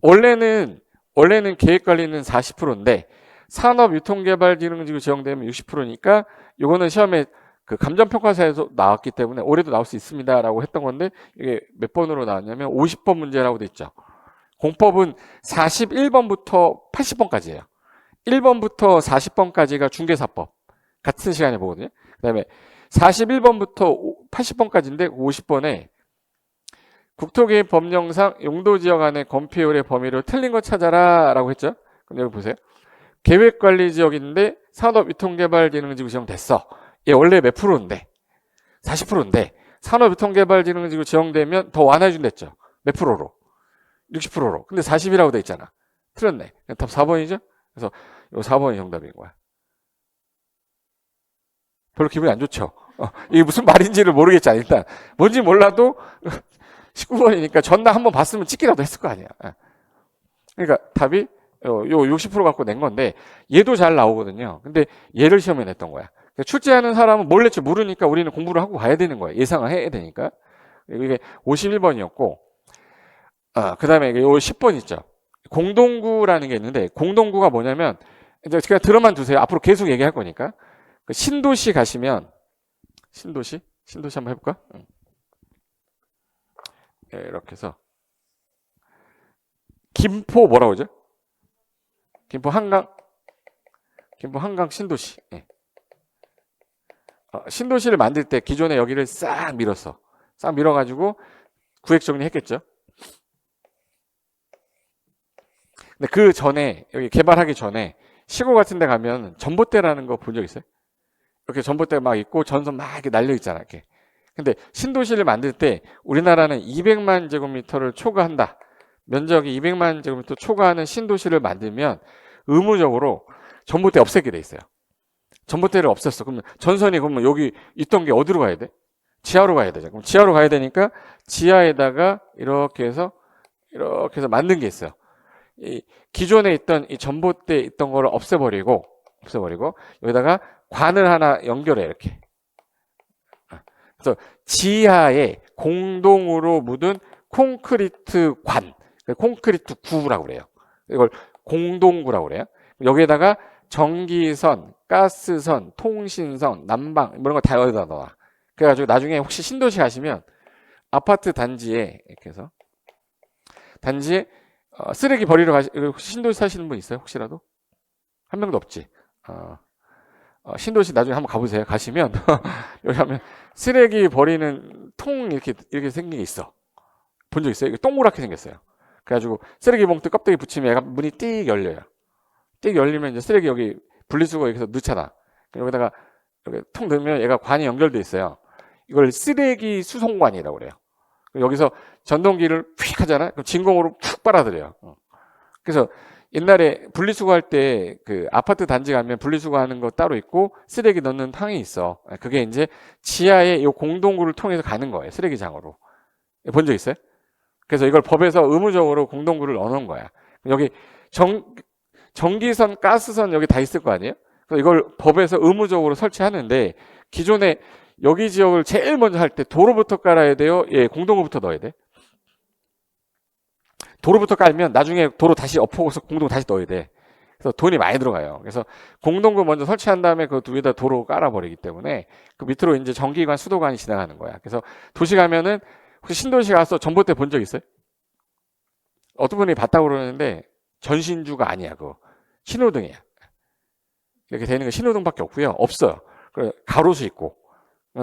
원래는 계획관리는 40%인데 산업유통개발진흥지구 지정되면 60%니까 요거는 시험에 그 감정평가사에서 나왔기 때문에 올해도 나올 수 있습니다라고 했던 건데 이게 몇 번으로 나왔냐면 50번 문제라고 돼 있죠. 공법은 41번부터 80번까지예요. 1번부터 40번까지가 중개사법 같은 시간에 보거든요. 그 다음에 41번부터 80번까지인데 50번에 국토개입 법령상 용도지역 안에 건폐율의 범위를 틀린 거 찾아라 라고 했죠. 그럼 여기 보세요. 계획관리지역인데 산업유통개발진흥지구 지정됐어. 얘 원래 몇 프로인데 40%인데 산업유통개발진흥지구 지정되면 더 완화해준댔죠. 몇 프로로? 60%로. 근데 40이라고 돼 있잖아. 틀렸네. 답 4번이죠? 그래서 이 4번이 정답인 거야. 별로 기분이 안 좋죠. 이게 무슨 말인지를 모르겠잖아. 일단 뭔지 몰라도 19번이니까 전날 한번 봤으면 찍기라도 했을 거 아니야. 그러니까 답이 요 60% 갖고 낸 건데 얘도 잘 나오거든요. 근데 얘를 시험에 냈던 거야. 그러니까 출제하는 사람은 뭘 낼지 모르니까 우리는 공부를 하고 가야 되는 거야. 예상을 해야 되니까. 이게 51번이었고 그 다음에 요 10번 있죠. 공동구라는 게 있는데, 공동구가 뭐냐면, 이제 그냥 들어만 두세요. 앞으로 계속 얘기할 거니까. 그 신도시 가시면, 신도시 한번 해볼까? 네, 이렇게 해서 김포 뭐라고 하죠? 김포 한강 신도시. 네. 신도시를 만들 때 기존에 여기를 싹 밀었어. 싹 밀어가지고 구획 정리했겠죠. 근데 그 전에, 여기 개발하기 전에 시골 같은 데 가면 전봇대라는 거 본 적 있어요? 이렇게 전봇대 막 있고 전선 막 이렇게 날려 있잖아, 이렇게. 근데 신도시를 만들 때 우리나라는 200만 제곱미터를 초과한다. 면적이 200만 제곱미터 초과하는 신도시를 만들면 의무적으로 전봇대 없애게 돼 있어요. 전봇대를 없앴어. 그러면 전선이 그러면 여기 있던 게 어디로 가야 돼? 지하로 가야 되죠. 그럼 지하로 가야 되니까 지하에다가 이렇게 해서 만든 게 있어요. 이 기존에 있던 이 전봇대에 있던 거를 없애버리고 여기다가 관을 하나 연결해, 이렇게. 그래서 지하에 공동으로 묻은 콘크리트 관, 콘크리트 구라고 그래요. 이걸 공동구라고 그래요. 여기에다가 전기선, 가스선, 통신선, 난방 이런 거 다 여기다 넣어. 그래가지고 나중에 혹시 신도시 가시면 아파트 단지에 이렇게 해서 단지에 쓰레기 버리러 신도시 사시는 분 있어요? 혹시라도? 한 명도 없지. 신도시 나중에 한번 가보세요. 가시면 여기 하면 쓰레기 버리는 통 이렇게 생긴 게 있어. 본 적 있어요? 이게 동그랗게 생겼어요. 그래가지고 쓰레기 봉투 껍데기 붙이면 얘가 문이 띡 열려요. 띡 열리면 이제 쓰레기 여기 분리수거 여기서 넣잖아. 여기다가 이렇게 통 넣으면 얘가 관이 연결돼 있어요. 이걸 쓰레기 수송관이라고 그래요. 여기서 전동기를 휙 하잖아. 그럼 진공으로 푹 빨아들여요. 그래서 옛날에 분리수거할 때 그 아파트 단지 가면 분리수거하는 거 따로 있고 쓰레기 넣는 탕이 있어. 그게 이제 지하에 이 공동구를 통해서 가는 거예요. 쓰레기장으로. 본 적 있어요? 그래서 이걸 법에서 의무적으로 공동구를 넣어놓은 거야. 여기 전기선, 가스선 여기 다 있을 거 아니에요? 그래서 이걸 법에서 의무적으로 설치하는데 기존에 여기 지역을 제일 먼저 할 때 도로부터 깔아야 돼요? 예, 공동구부터 넣어야 돼? 도로부터 깔면 나중에 도로 다시 엎어서 공동 다시 넣어야 돼. 그래서 돈이 많이 들어가요. 그래서 공동구 먼저 설치한 다음에 그 위에다 도로 깔아버리기 때문에 그 밑으로 이제 전기관, 수도관이 지나가는 거야. 그래서 도시 가면은 혹시 신도시 가서 전봇대 본 적 있어요? 어떤 분이 봤다고 그러는데 전신주가 아니야. 그거 신호등이야. 이렇게 되는 거 신호등밖에 없고요. 없어요. 가로수 있고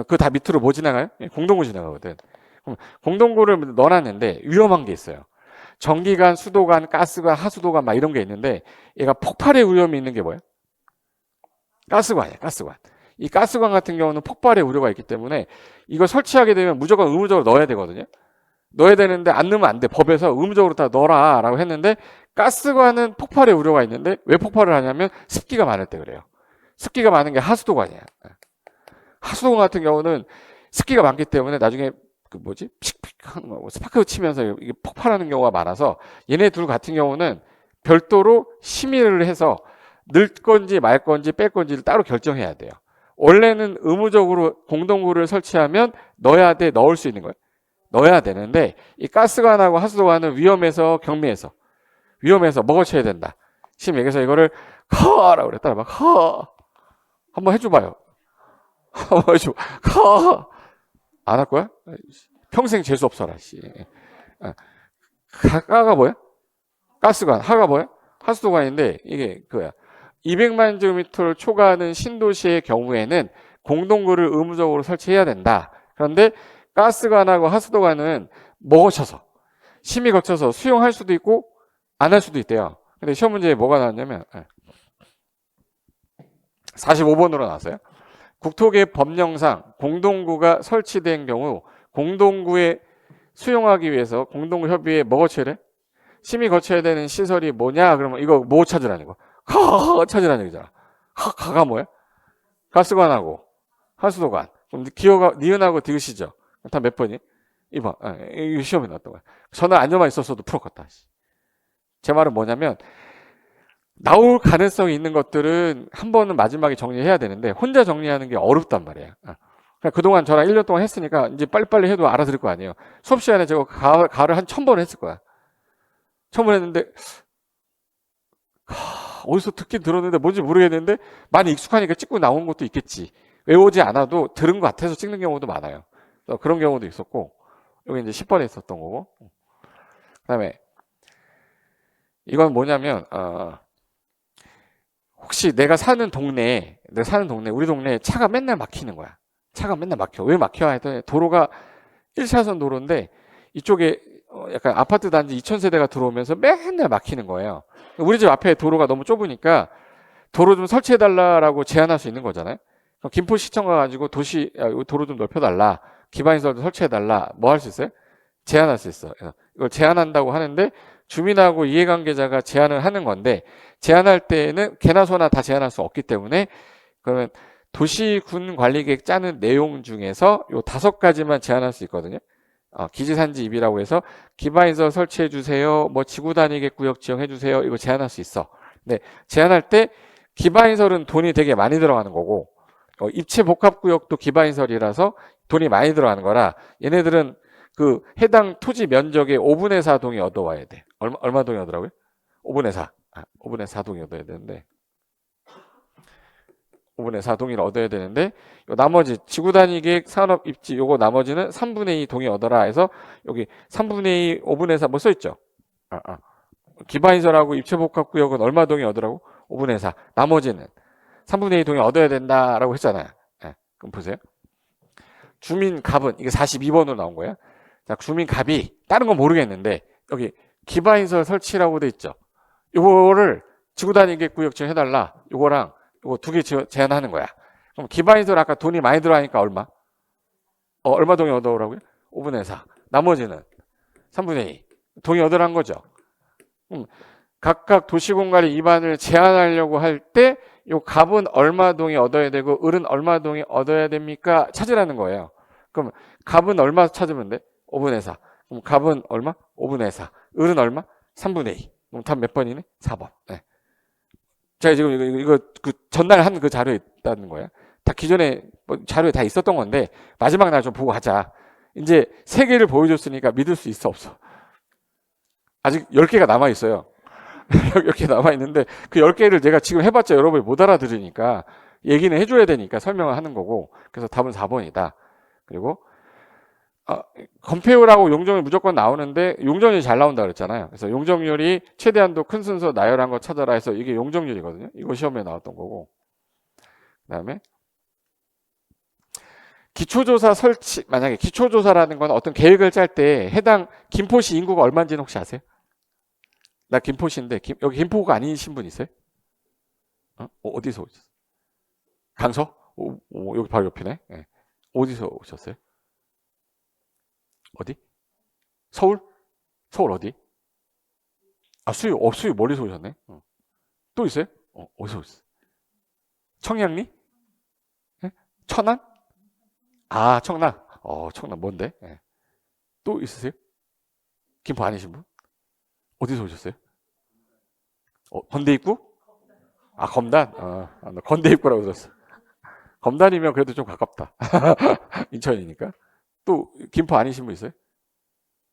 그 다 밑으로 뭐 지나가요? 공동구 지나가거든. 그럼 공동구를 넣어놨는데 위험한 게 있어요. 전기관, 수도관, 가스관, 하수도관 막 이런 게 있는데 얘가 폭발의 위험이 있는 게 뭐예요? 가스관이에요. 가스관. 이 가스관 같은 경우는 폭발의 우려가 있기 때문에 이거 설치하게 되면 무조건 의무적으로 넣어야 되거든요. 넣어야 되는데 안 넣으면 안 돼. 법에서 의무적으로 다 넣어라 라고 했는데 가스관은 폭발의 우려가 있는데 왜 폭발을 하냐면 습기가 많을 때 그래요. 습기가 많은 게 하수도관이야. 하수도관 같은 경우는 습기가 많기 때문에 나중에 그 뭐지? 픽픽 하는 거, 스파크 치면서 이게 폭발하는 경우가 많아서 얘네 둘 같은 경우는 별도로 심의를 해서 넣을 건지 말 건지 뺄 건지를 따로 결정해야 돼요. 원래는 의무적으로 공동구를 설치하면 넣어야 돼, 넣을 수 있는 거예요. 넣어야 되는데 이 가스관하고 하수도관은 위험해서 경미해서 먹어쳐야 된다. 지금 여기서 이거를 커라고 그래. 따라 막 커. 한번 해줘봐요. 한번 해줘. 커. 안 할 거야? 평생 재수 없어라. 씨. 가가 뭐야? 가스관. 하가 뭐야? 하수도관인데 이게 그거야. 200만 제곱미터를 초과하는 신도시의 경우에는 공동구를 의무적으로 설치해야 된다. 그런데 가스관하고 하수도관은 먹어쳐서 심의 거쳐서 수용할 수도 있고 안 할 수도 있대요. 근데 시험 문제에 뭐가 나왔냐면 45번으로 나왔어요. 국토개 법령상 공동구가 설치된 경우 공동구에 수용하기 위해서 공동구 협의회에 뭐 거쳐야 돼? 심의 거쳐야 되는 시설이 뭐냐? 그러면 이거 뭐 찾으라는 거? 찾으라는 얘기잖아. 가가 뭐야? 가스관하고 하수도관. 그럼 기어가 니은하고 디귿이죠. 다 몇 번이? 2번. 이거 시험에 나왔던 거야. 저는 안전만 있었어도 풀었겠다. 제 말은 뭐냐면 나올 가능성이 있는 것들은 한 번은 마지막에 정리해야 되는데 혼자 정리하는 게 어렵단 말이에요. 그동안 저랑 1년 동안 했으니까 이제 빨리빨리 해도 알아들을 거 아니에요. 수업 시간에 제가 가를 한 1000번 했을 거야. 1000번 했는데 어디서 듣긴 들었는데 뭔지 모르겠는데 많이 익숙하니까 찍고 나온 것도 있겠지. 외우지 않아도 들은 것 같아서 찍는 경우도 많아요. 그런 경우도 있었고, 여기 이제 10번에 있었던 거고. 그다음에 이건 뭐냐면 혹시 내가 사는 동네, 우리 동네에 차가 맨날 막히는 거야. 차가 맨날 막혀. 왜 막혀? 했더니 도로가 1차선 도로인데 이쪽에 약간 아파트 단지 2000세대가 들어오면서 맨날 막히는 거예요. 우리 집 앞에 도로가 너무 좁으니까 도로 좀 설치해달라고 제안할 수 있는 거잖아요. 그럼 김포시청 가가지고 도로 좀 넓혀달라. 기반시설도 설치해달라. 뭐 할 수 있어요? 제안할 수 있어. 그래서 이걸 제안한다고 하는데 주민하고 이해관계자가 제안을 하는 건데 제안할 때에는 개나 소나 다 제안할 수 없기 때문에 그러면 도시군 관리계획 짜는 내용 중에서 요 5가지만 제안할 수 있거든요. 기지산지 입이라고 해서 기반시설 설치해 주세요. 뭐 지구 단위계 구역 지정해 주세요. 이거 제안할 수 있어. 근데 제안할 때 기반시설은 돈이 되게 많이 들어가는 거고 입체 복합구역도 기반시설이라서 돈이 많이 들어가는 거라 얘네들은 그 해당 토지 면적의 5분의 4 동의 얻어와야 돼. 얼마 동의 얻으라고요? 5분의 4. 5분의 4 동의 얻어야 되는데 5분의 4 동의를 얻어야 되는데 요 나머지 지구 단위 계획 산업 입지 요거 나머지는 3분의 2 동의 얻어라 해서 여기 3분의 2 5분의 4 뭐 써 있죠? 기반시설하고 입체 복합 구역은 얼마 동의 얻으라고? 5분의 4. 나머지는 3분의 2 동의 얻어야 된다라고 했잖아요. 예, 그럼 보세요. 주민갑은 이게 42번으로 나온 거예요. 자, 주민갑이 다른 건 모르겠는데 여기 기반시설 설치라고 돼 있죠. 요거를 지구 단위 계획 구역 지정 해달라. 요거랑 요거 2개 제안하는 거야. 그럼 기반시설 아까 돈이 많이 들어가니까 얼마? 얼마 동의 얻어오라고요? 5분의 4. 나머지는 3분의 2. 동의 얻으라는 거죠. 각각 도시공간의 입안을 제한하려고 할 때 요 갑은 얼마 동의 얻어야 되고 을은 얼마 동의 얻어야 됩니까? 찾으라는 거예요. 그럼 갑은 얼마 찾으면 돼? 5분의 4. 그럼 갑은 얼마? 5분의 4. 을은 얼마? 3분의 2. 그럼 답 몇 번이네? 4번. 네. 제가 지금 이거 그 전날한 그 자료에 있다는 거예요. 다 기존에 자료에 다 있었던 건데 마지막 날 좀 보고 하자. 이제 3개를 보여줬으니까 믿을 수 있어 없어? 아직 10개가 남아 있어요. 10개 남아있는데 그 10개를 제가 지금 해봤자 여러분이 못 알아들으니까 얘기는 해줘야 되니까 설명을 하는 거고 그래서 답은 4번이다. 그리고 건폐율하고 용적률 무조건 나오는데 용적률이 잘 나온다 그랬잖아요. 그래서 용적률이 최대한도 큰 순서 나열한 거 찾아라 해서 이게 용적률이거든요. 이거 시험에 나왔던 거고 그 다음에 기초조사 설치 만약에 기초조사라는 건 어떤 계획을 짤 때 해당 김포시 인구가 얼마인지는 혹시 아세요? 나 김포시인데 여기 김포가 아니신 분 있어요? 어디서 오셨어요? 강서? 여기 바로 옆이네. 네. 어디서 오셨어요? 어디? 서울? 서울 어디? 수유 멀리서 오셨네. 또 있어요? 어디서 오셨어요? 청량리? 네? 천안? 청남. 청남 뭔데? 네. 또 있으세요? 김포 아니신 분? 어디서 오셨어요? 건대 입구? 검단? 나 건대 입구라고 들었어. 검단이면 그래도 좀 가깝다. 인천이니까. 또 김포 아니신 분 있어요?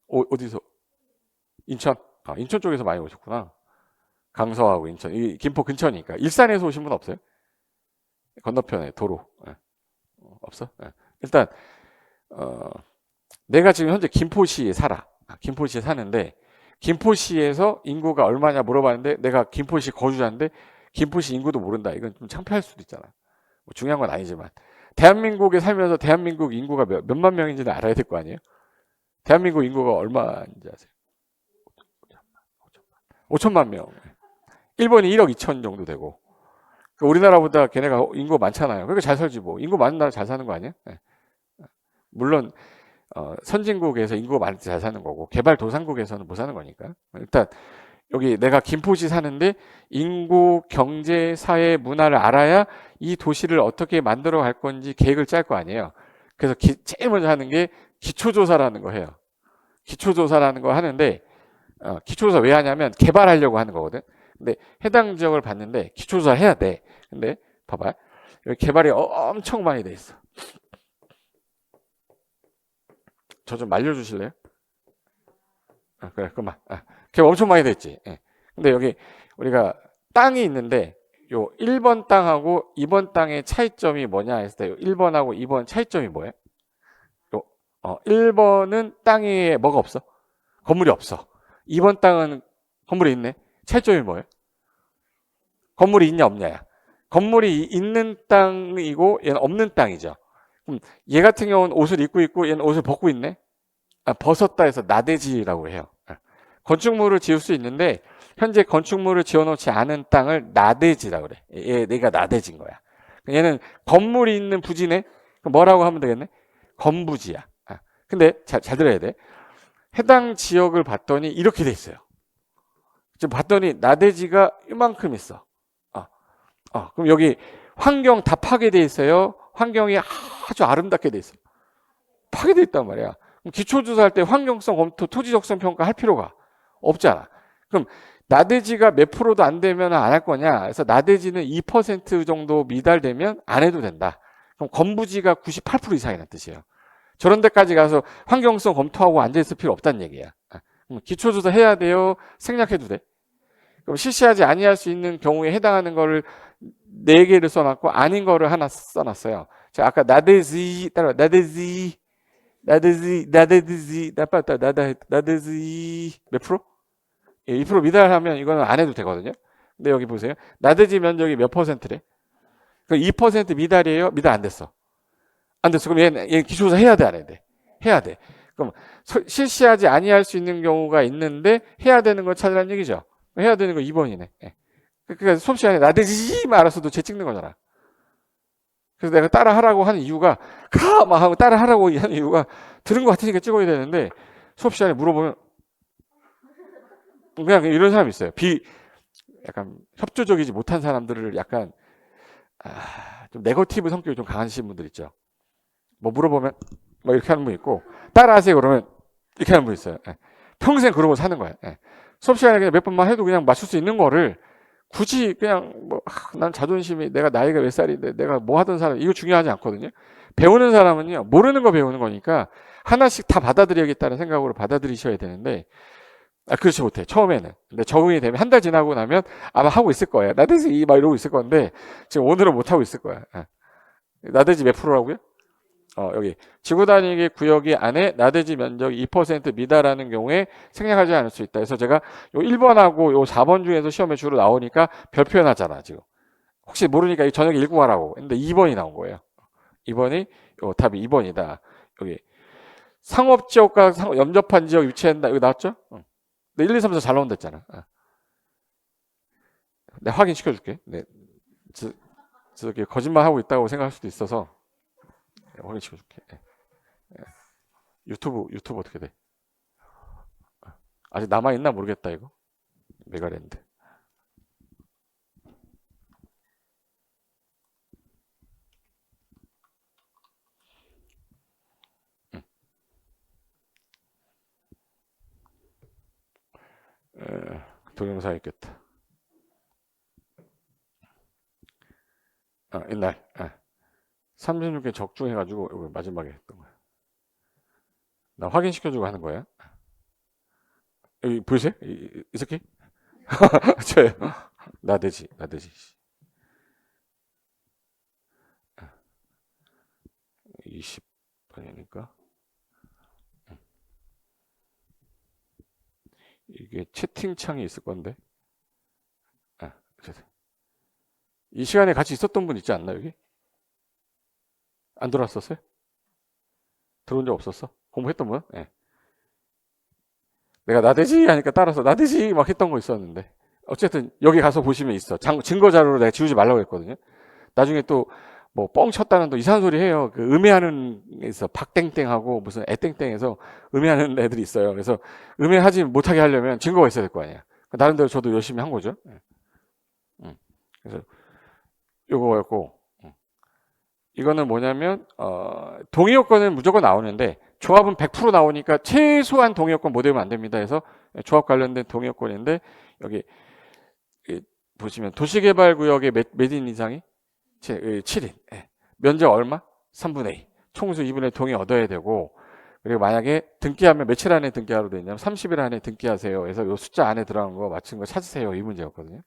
어디서? 인천? 인천 쪽에서 많이 오셨구나. 강서하고 인천. 이 김포 근처니까. 일산에서 오신 분 없어요? 건너편에 도로. 네. 없어? 네. 일단 내가 지금 현재 김포시에 살아. 김포시에 사는데 김포시에서 인구가 얼마냐 물어봤는데 내가 김포시 거주자인데 김포시 인구도 모른다. 이건 좀 창피할 수도 있잖아. 뭐 중요한 건 아니지만 대한민국에 살면서 대한민국 인구가 몇만 명인지는 알아야 될 거 아니에요? 대한민국 인구가 얼마인지 아세요? 5천만 명. 일본이 1억 2천 정도 되고 우리나라보다 걔네가 인구가 많잖아요. 그러니까 잘 살지 뭐. 인구 많은 나라 잘 사는 거 아니에요? 네. 물론 선진국에서 인구가 많을 때 잘 사는 거고 개발도상국에서는 못 사는 거니까. 일단 여기 내가 김포시 사는데 인구, 경제, 사회, 문화를 알아야 이 도시를 어떻게 만들어 갈 건지 계획을 짤 거 아니에요. 그래서 제일 먼저 하는 게 기초조사라는 거 해요. 기초조사라는 거 하는데 기초조사 왜 하냐면 개발하려고 하는 거거든. 근데 해당 지역을 봤는데 기초조사를 해야 돼. 근데 봐봐. 여기 개발이 엄청 많이 돼 있어. 저 좀 말려주실래요? 그래, 그만. 개발 엄청 많이 돼 있지. 예. 근데 여기 우리가 땅이 있는데 요 1번 땅하고 2번 땅의 차이점이 뭐냐 했을 때 1번하고 2번 차이점이 뭐예요? 1번은 땅에 뭐가 없어? 건물이 없어. 2번 땅은 건물이 있네. 차이점이 뭐예요? 건물이 있냐 없냐야. 건물이 있는 땅이고 얘는 없는 땅이죠. 그럼 얘 같은 경우는 옷을 입고 있고 얘는 옷을 벗고 있네. 벗었다 해서 나대지라고 해요. 건축물을 지을 수 있는데 현재 건축물을 지어놓지 않은 땅을 나대지라고 그래. 내가 나대진 거야. 얘는 건물이 있는 부지네. 그럼 뭐라고 하면 되겠네? 건부지야. 근데 잘 들어야 돼. 해당 지역을 봤더니 이렇게 돼 있어요. 지금 봤더니 나대지가 이만큼 있어. 그럼 여기 환경 다 파괴돼 있어요. 환경이 아주 아름답게 돼 있어. 파괴돼 있단 말이야. 그럼 기초조사할 때 환경성 검토, 토지적성 평가 할 필요가 없잖아. 그럼 나대지가 몇 프로도 안 되면 안 할 거냐? 그래서 나대지는 2% 정도 미달되면 안 해도 된다. 그럼 건부지가 98% 이상이라는 뜻이에요. 저런 데까지 가서 환경성 검토하고 앉아있을 필요 없다는 얘기야. 그럼 기초조사 해야 돼요? 생략해도 돼? 그럼 실시하지 아니할 수 있는 경우에 해당하는 거를 4개를 써놨고 아닌 거를 하나 써놨어요. 자, 아까 나대지 따라 나대지 몇 프로? 2% 미달하면 이거는 안 해도 되거든요. 근데 여기 보세요. 나대지 면적이 몇 퍼센트래? 그 2% 미달이에요? 미달 안 됐어. 안 됐어. 그럼 얘 기초조사 해야 돼, 안 해야 돼? 해야 돼. 그럼 실시하지 아니할 수 있는 경우가 있는데 해야 되는 걸 찾으라는 얘기죠. 해야 되는 거 2번이네. 그러니까 수업 시간에 나대지 말았어도 쟤 찍는 거잖아. 그래서 내가 따라 하라고 하는 이유가 막 하고 따라 하라고 하는 이유가 들은 것 같으니까 찍어야 되는데 수업 시간에 물어보면 그냥 이런 사람이 있어요. 약간 협조적이지 못한 사람들을 약간 좀 네거티브 성격이 좀 강하신 분들 있죠. 뭐 물어보면 뭐 이렇게 하는 분 있고 따라하세요 그러면 이렇게 하는 분 있어요. 평생 그러고 사는 거예요. 수업 시간에 그냥 몇 번만 해도 그냥 맞출 수 있는 거를 굳이 그냥 난 자존심이 내가 나이가 몇 살인데 내가 뭐 하던 사람 이거 중요하지 않거든요. 배우는 사람은요 모르는 거 배우는 거니까 하나씩 다 받아들여야겠다는 생각으로 받아들이셔야 되는데 그렇지 못해 처음에는. 근데 적응이 되면 한 달 지나고 나면 아마 하고 있을 거예요. 나대지 막 이러고 있을 건데 지금 오늘은 못 하고 있을 거야. 나대지 몇 프로라고요? 여기 지구 단위의 구역이 안에 나대지 면적 2% 미달하는 경우에 생략하지 않을 수 있다. 그래서 제가 요 1번하고 요 4번 중에서 시험에 주로 나오니까 별 표현하잖아 지금. 혹시 모르니까 저녁에 읽고 가라고. 근데 2번이 나온 거예요. 2번이 답이 2번이다. 여기 상업지역과 염접한 지역 유치한다. 여기 나왔죠? 근데 1, 2, 3, 4 잘 나온다 했잖아. 내가 확인시켜줄게. 네. 저기 거짓말하고 있다고 생각할 수도 있어서 확인시켜줄게. 유튜브 어떻게 돼? 아직 남아있나 모르겠다 이거. 메가랜드. 동영상 있겠다. 옛날 36개 적중해가지고 이거 마지막에 했던 거야. 나 확인시켜주고 하는 거야. 여기 보이세요? 이 새끼? 저예요. 나대지. 20번이니까. 이게 채팅창이 있을 건데. 이 시간에 같이 있었던 분 있지 않나 여기? 안 들어왔었어요? 들어온 적 없었어? 공부했던 분? 네. 내가 나대지 하니까 따라서 나대지 막 했던 거 있었는데 어쨌든 여기 가서 보시면 있어. 증거 자료로 내가 지우지 말라고 했거든요. 나중에 또 뭐 뻥 쳤다는 또 이상한 소리 해요. 그 음해하는 에서 박땡땡하고 무슨 애땡땡에서 음해하는 애들이 있어요. 그래서 음해하지 못하게 하려면 증거가 있어야 될 거 아니야. 나름대로 저도 열심히 한 거죠. 그래서 요거였고 이거는 뭐냐면 동의 요건은 무조건 나오는데 조합은 100% 나오니까 최소한 동의 요건 못 외우면 안 됩니다. 그래서 조합 관련된 동의 요건인데 여기 보시면 도시개발구역의 몇 인 이상이 7인 면적 얼마? 3분의 2 총수 2분의 1 동의 얻어야 되고 그리고 만약에 등기하면 며칠 안에 등기하러 되냐면 30일 안에 등기하세요. 그래서 이 숫자 안에 들어간 거 맞춘 거 찾으세요. 이 문제였거든요.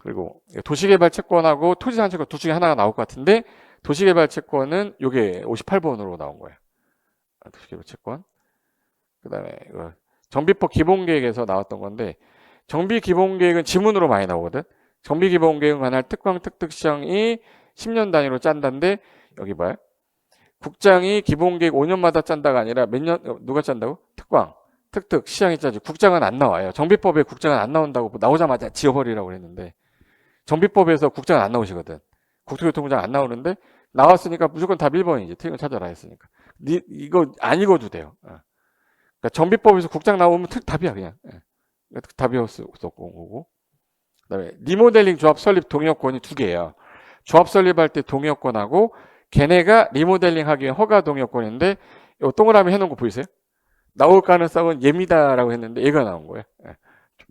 그리고 도시개발 채권하고 토지산 채권 둘 중에 하나가 나올 것 같은데 도시개발 채권은 요게 58번으로 나온 거예요. 도시개발 채권. 그다음에 이거 정비법 기본계획에서 나왔던 건데 정비기본계획은 지문으로 많이 나오거든. 정비기본계획은 관할 특광 특특시장이 10년 단위로 짠다인데 여기 봐요. 국장이 기본계획 5년마다 짠다가 아니라 몇 년 누가 짠다고? 특광, 특특, 시장이 짜지. 국장은 안 나와요. 정비법에 국장은 안 나온다고 나오자마자 지워버리라고 그랬는데 정비법에서 국장은 안 나오시거든. 국토교통부장 안 나오는데 나왔으니까 무조건 답 1번이지. 틀린 거 찾아라 했으니까. 이거 안 읽어도 돼요. 그러니까 정비법에서 국장 나오면 답이야 그냥. 답이었었고 거고. 그다음에 리모델링 조합 설립 동의어권이 두 개예요. 조합 설립할 때 동의어권하고 걔네가 리모델링 하기 위한 허가 동의어권인데 이 동그라미 해놓은 거 보이세요? 나올 가능성은 예미다라고 했는데 얘가 나온 거예요.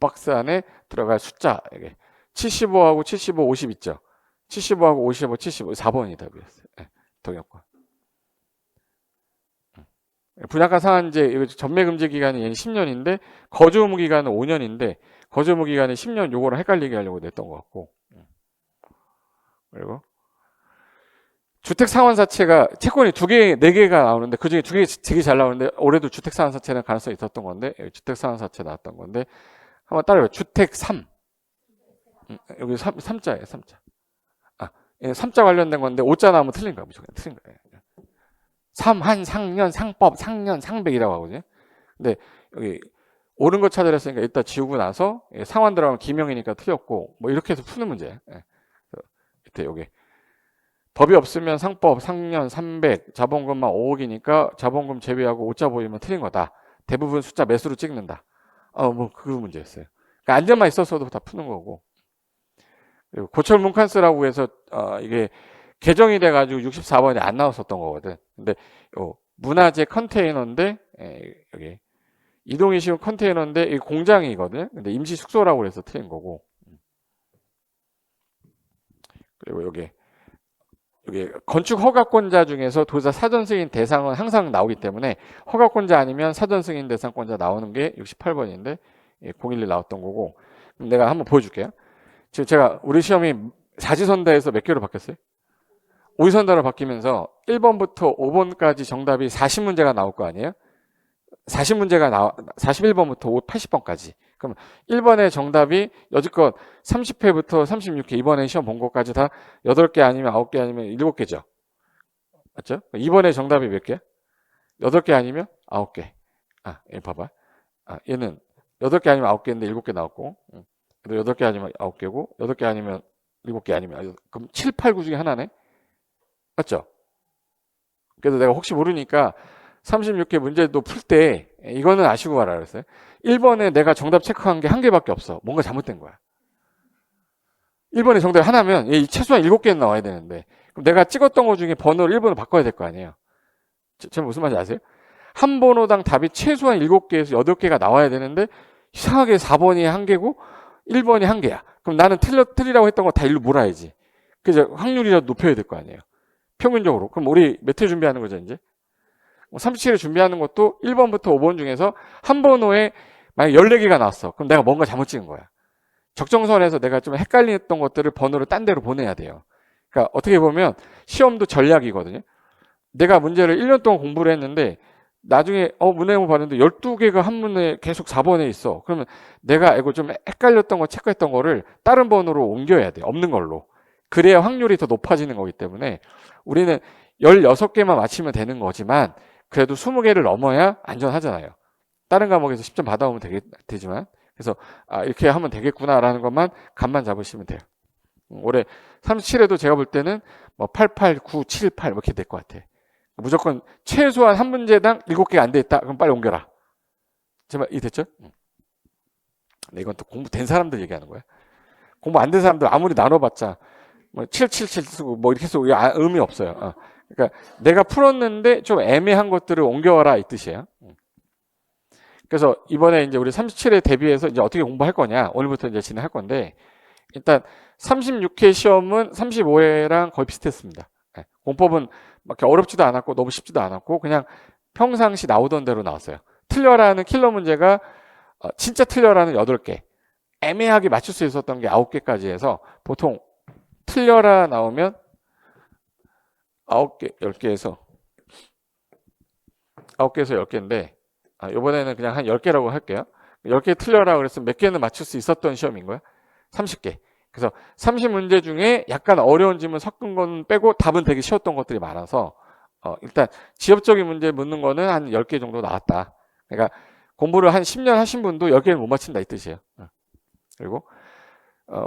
박스 안에 들어갈 숫자 이게 75하고 75, 50 있죠. 75하고 55, 75, 4번이 답이었어요. 동의어권. 분양가 상한제 전매 금지 기간이 얘는 10년인데 거주 의무 기간은 5년인데 거주 의무 기간이 10년 요거를 헷갈리게 하려고 냈던 것 같고. 그리고 주택 상환사채가 채권이 네 개가 나오는데 그중에 두 개 되게 잘 나오는데 올해도 주택 상환사채는 가능성이 있었던 건데 주택 상환사채 나왔던 건데 한번 따라해요. 주택 3. 여기 3자예요. 3자. 3자 관련된 건데 5자 나오면 틀린 거야. 무조건 틀린 거예요. 삼한, 상년, 상법, 상년, 상백이라고 하거든요. 근데 여기 옳은 거 찾으라 했으니까 일단 지우고 나서 상환 들어가면 기명이니까 틀렸고 뭐 이렇게 해서 푸는 문제예요. 밑에 여기 법이 없으면 상법, 상년, 300, 자본금만 5억이니까 자본금 제외하고 5자 보이면 틀린 거다. 대부분 숫자 매수로 찍는다. 뭐 그 문제였어요. 그러니까 안전만 있었어도 다 푸는 거고. 그리고 고철 문칸스라고 해서 이게 개정이 돼가지고 64번이 안 나왔었던 거거든. 근데 문화재 컨테이너인데 여기 이동이 쉬운 컨테이너인데 이 공장이거든. 근데 임시 숙소라고 해서 틀린 거고. 그리고 여기 건축 허가권자 중에서 도자 사전 승인 대상은 항상 나오기 때문에 허가권자 아니면 사전 승인 대상권자 나오는 게 68번인데 011 나왔던 거고. 그럼 내가 한번 보여줄게요. 지금 제가 우리 시험이 사지선다에서 몇 개로 바뀌었어요? 오지선다로 바뀌면서 1번부터 5번까지 정답이 40문제가 나올 거 아니에요? 40문제가 41번부터 80번까지. 그럼 1번의 정답이 여지껏 30회부터 36회 이번에 시험 본 것까지 다 8개 아니면 9개 아니면 7개죠. 맞죠? 2번의 정답이 몇 개야? 8개 아니면 9개. 얘 봐봐. 얘는 8개 아니면 9개인데 7개 나왔고. 8개 아니면 9개고 8개 아니면 7개 아니면 그럼 7, 8, 9 중에 하나네? 맞죠? 그래서 내가 혹시 모르니까 36개 문제도 풀 때 이거는 아시고 가라 그랬어요. 1번에 내가 정답 체크한 게 한 개밖에 없어. 뭔가 잘못된 거야. 1번에 정답이 하나면 최소한 7개는 나와야 되는데 그럼 내가 찍었던 거 중에 번호를 1번으로 바꿔야 될 거 아니에요. 제가 무슨 말인지 아세요? 한 번호당 답이 최소한 7개에서 8개가 나와야 되는데 이상하게 4번이 한 개고 1번이 한 개야. 그럼 나는 틀리라고 했던 거 다 일로 몰아야지. 그래서 확률이라도 높여야 될 거 아니에요. 평균적으로. 그럼 우리 몇 회 준비하는 거죠, 이제? 37회 준비하는 것도 1번부터 5번 중에서 한 번호에 만약 14개가 나왔어. 그럼 내가 뭔가 잘못 찍은 거야. 적정선에서 내가 좀 헷갈렸던 것들을 번호를 딴 데로 보내야 돼요. 그러니까 어떻게 보면 시험도 전략이거든요. 내가 문제를 1년 동안 공부를 했는데 나중에 문해영을 봤는데 12개가 한 문에 계속 4번에 있어. 그러면 내가 이거 좀 헷갈렸던 거 체크했던 거를 다른 번호로 옮겨야 돼. 없는 걸로. 그래야 확률이 더 높아지는 거기 때문에 우리는 16개만 맞히면 되는 거지만 그래도 20개를 넘어야 안전하잖아요. 다른 과목에서 10점 받아오면 되지만 그래서 이렇게 하면 되겠구나라는 것만 감만 잡으시면 돼요. 올해 37에도 제가 볼 때는 뭐 88, 9, 7, 8 이렇게 될 것 같아. 무조건 최소한 한 문제당 7개가 안 돼 있다. 그럼 빨리 옮겨라. 정말 이 됐죠? 근데 이건 또 공부된 사람들 얘기하는 거야. 공부 안 된 사람들 아무리 나눠봤자 뭐 777 쓰고 뭐 이렇게 쓰고 의미 없어요. 그러니까 내가 풀었는데 좀 애매한 것들을 옮겨와라 이 뜻이에요. 그래서 이번에 이제 우리 37회 대비해서 이제 어떻게 공부할 거냐 오늘부터 이제 진행할 건데 일단 36회 시험은 35회랑 거의 비슷했습니다. 공법은 막 어렵지도 않았고 너무 쉽지도 않았고 그냥 평상시 나오던 대로 나왔어요. 틀려라는 킬러 문제가 진짜 틀려라는 8개, 애매하게 맞출 수 있었던 게 9개까지 해서 보통 틀려라 나오면 9개, 10개에서 9개에서 10개인데 이번에는 그냥 한 10개라고 할게요. 10개 틀려라 그랬으면 몇 개는 맞출 수 있었던 시험인 거야? 30개. 그래서 30문제 중에 약간 어려운 질문 섞은 건 빼고 답은 되게 쉬웠던 것들이 많아서 일단 지엽적인 문제 묻는 거는 한 10개 정도 나왔다. 그러니까 공부를 한 10년 하신 분도 10개를 못 맞춘다 이 뜻이에요. 그리고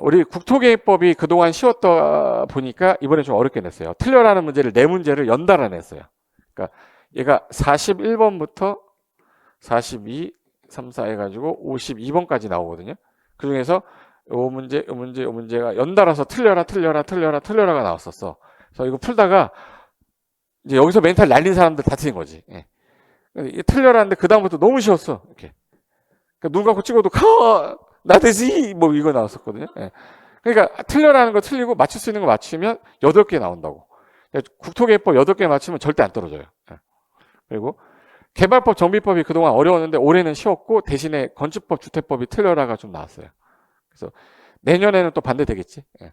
우리 국토개혁법이 그동안 쉬웠다 보니까 이번에 좀 어렵게 냈어요. 틀려라는 문제를 4문제를 연달아 냈어요. 그러니까 얘가 41번부터 42, 3, 4 해가지고 52번까지 나오거든요. 그 중에서 요 문제가 연달아서 틀려라가 나왔었어. 그래서 이거 풀다가 이제 여기서 멘탈 날린 사람들 다 틀린 거지. 예. 틀려라는데 그 다음부터 너무 쉬웠어. 이렇게. 그러니까 눈 감고 찍어도 나대지 뭐 이거 나왔었거든요. 예. 그러니까 틀려라는 거 틀리고 맞출 수 있는 거 맞추면 8개 나온다고. 국토개혁법 8개 맞추면 절대 안 떨어져요. 예. 그리고 개발법 정비법이 그동안 어려웠는데 올해는 쉬웠고 대신에 건축법 주택법이 틀려라가 좀 나왔어요. 그래서 내년에는 또 반대되겠지. 예.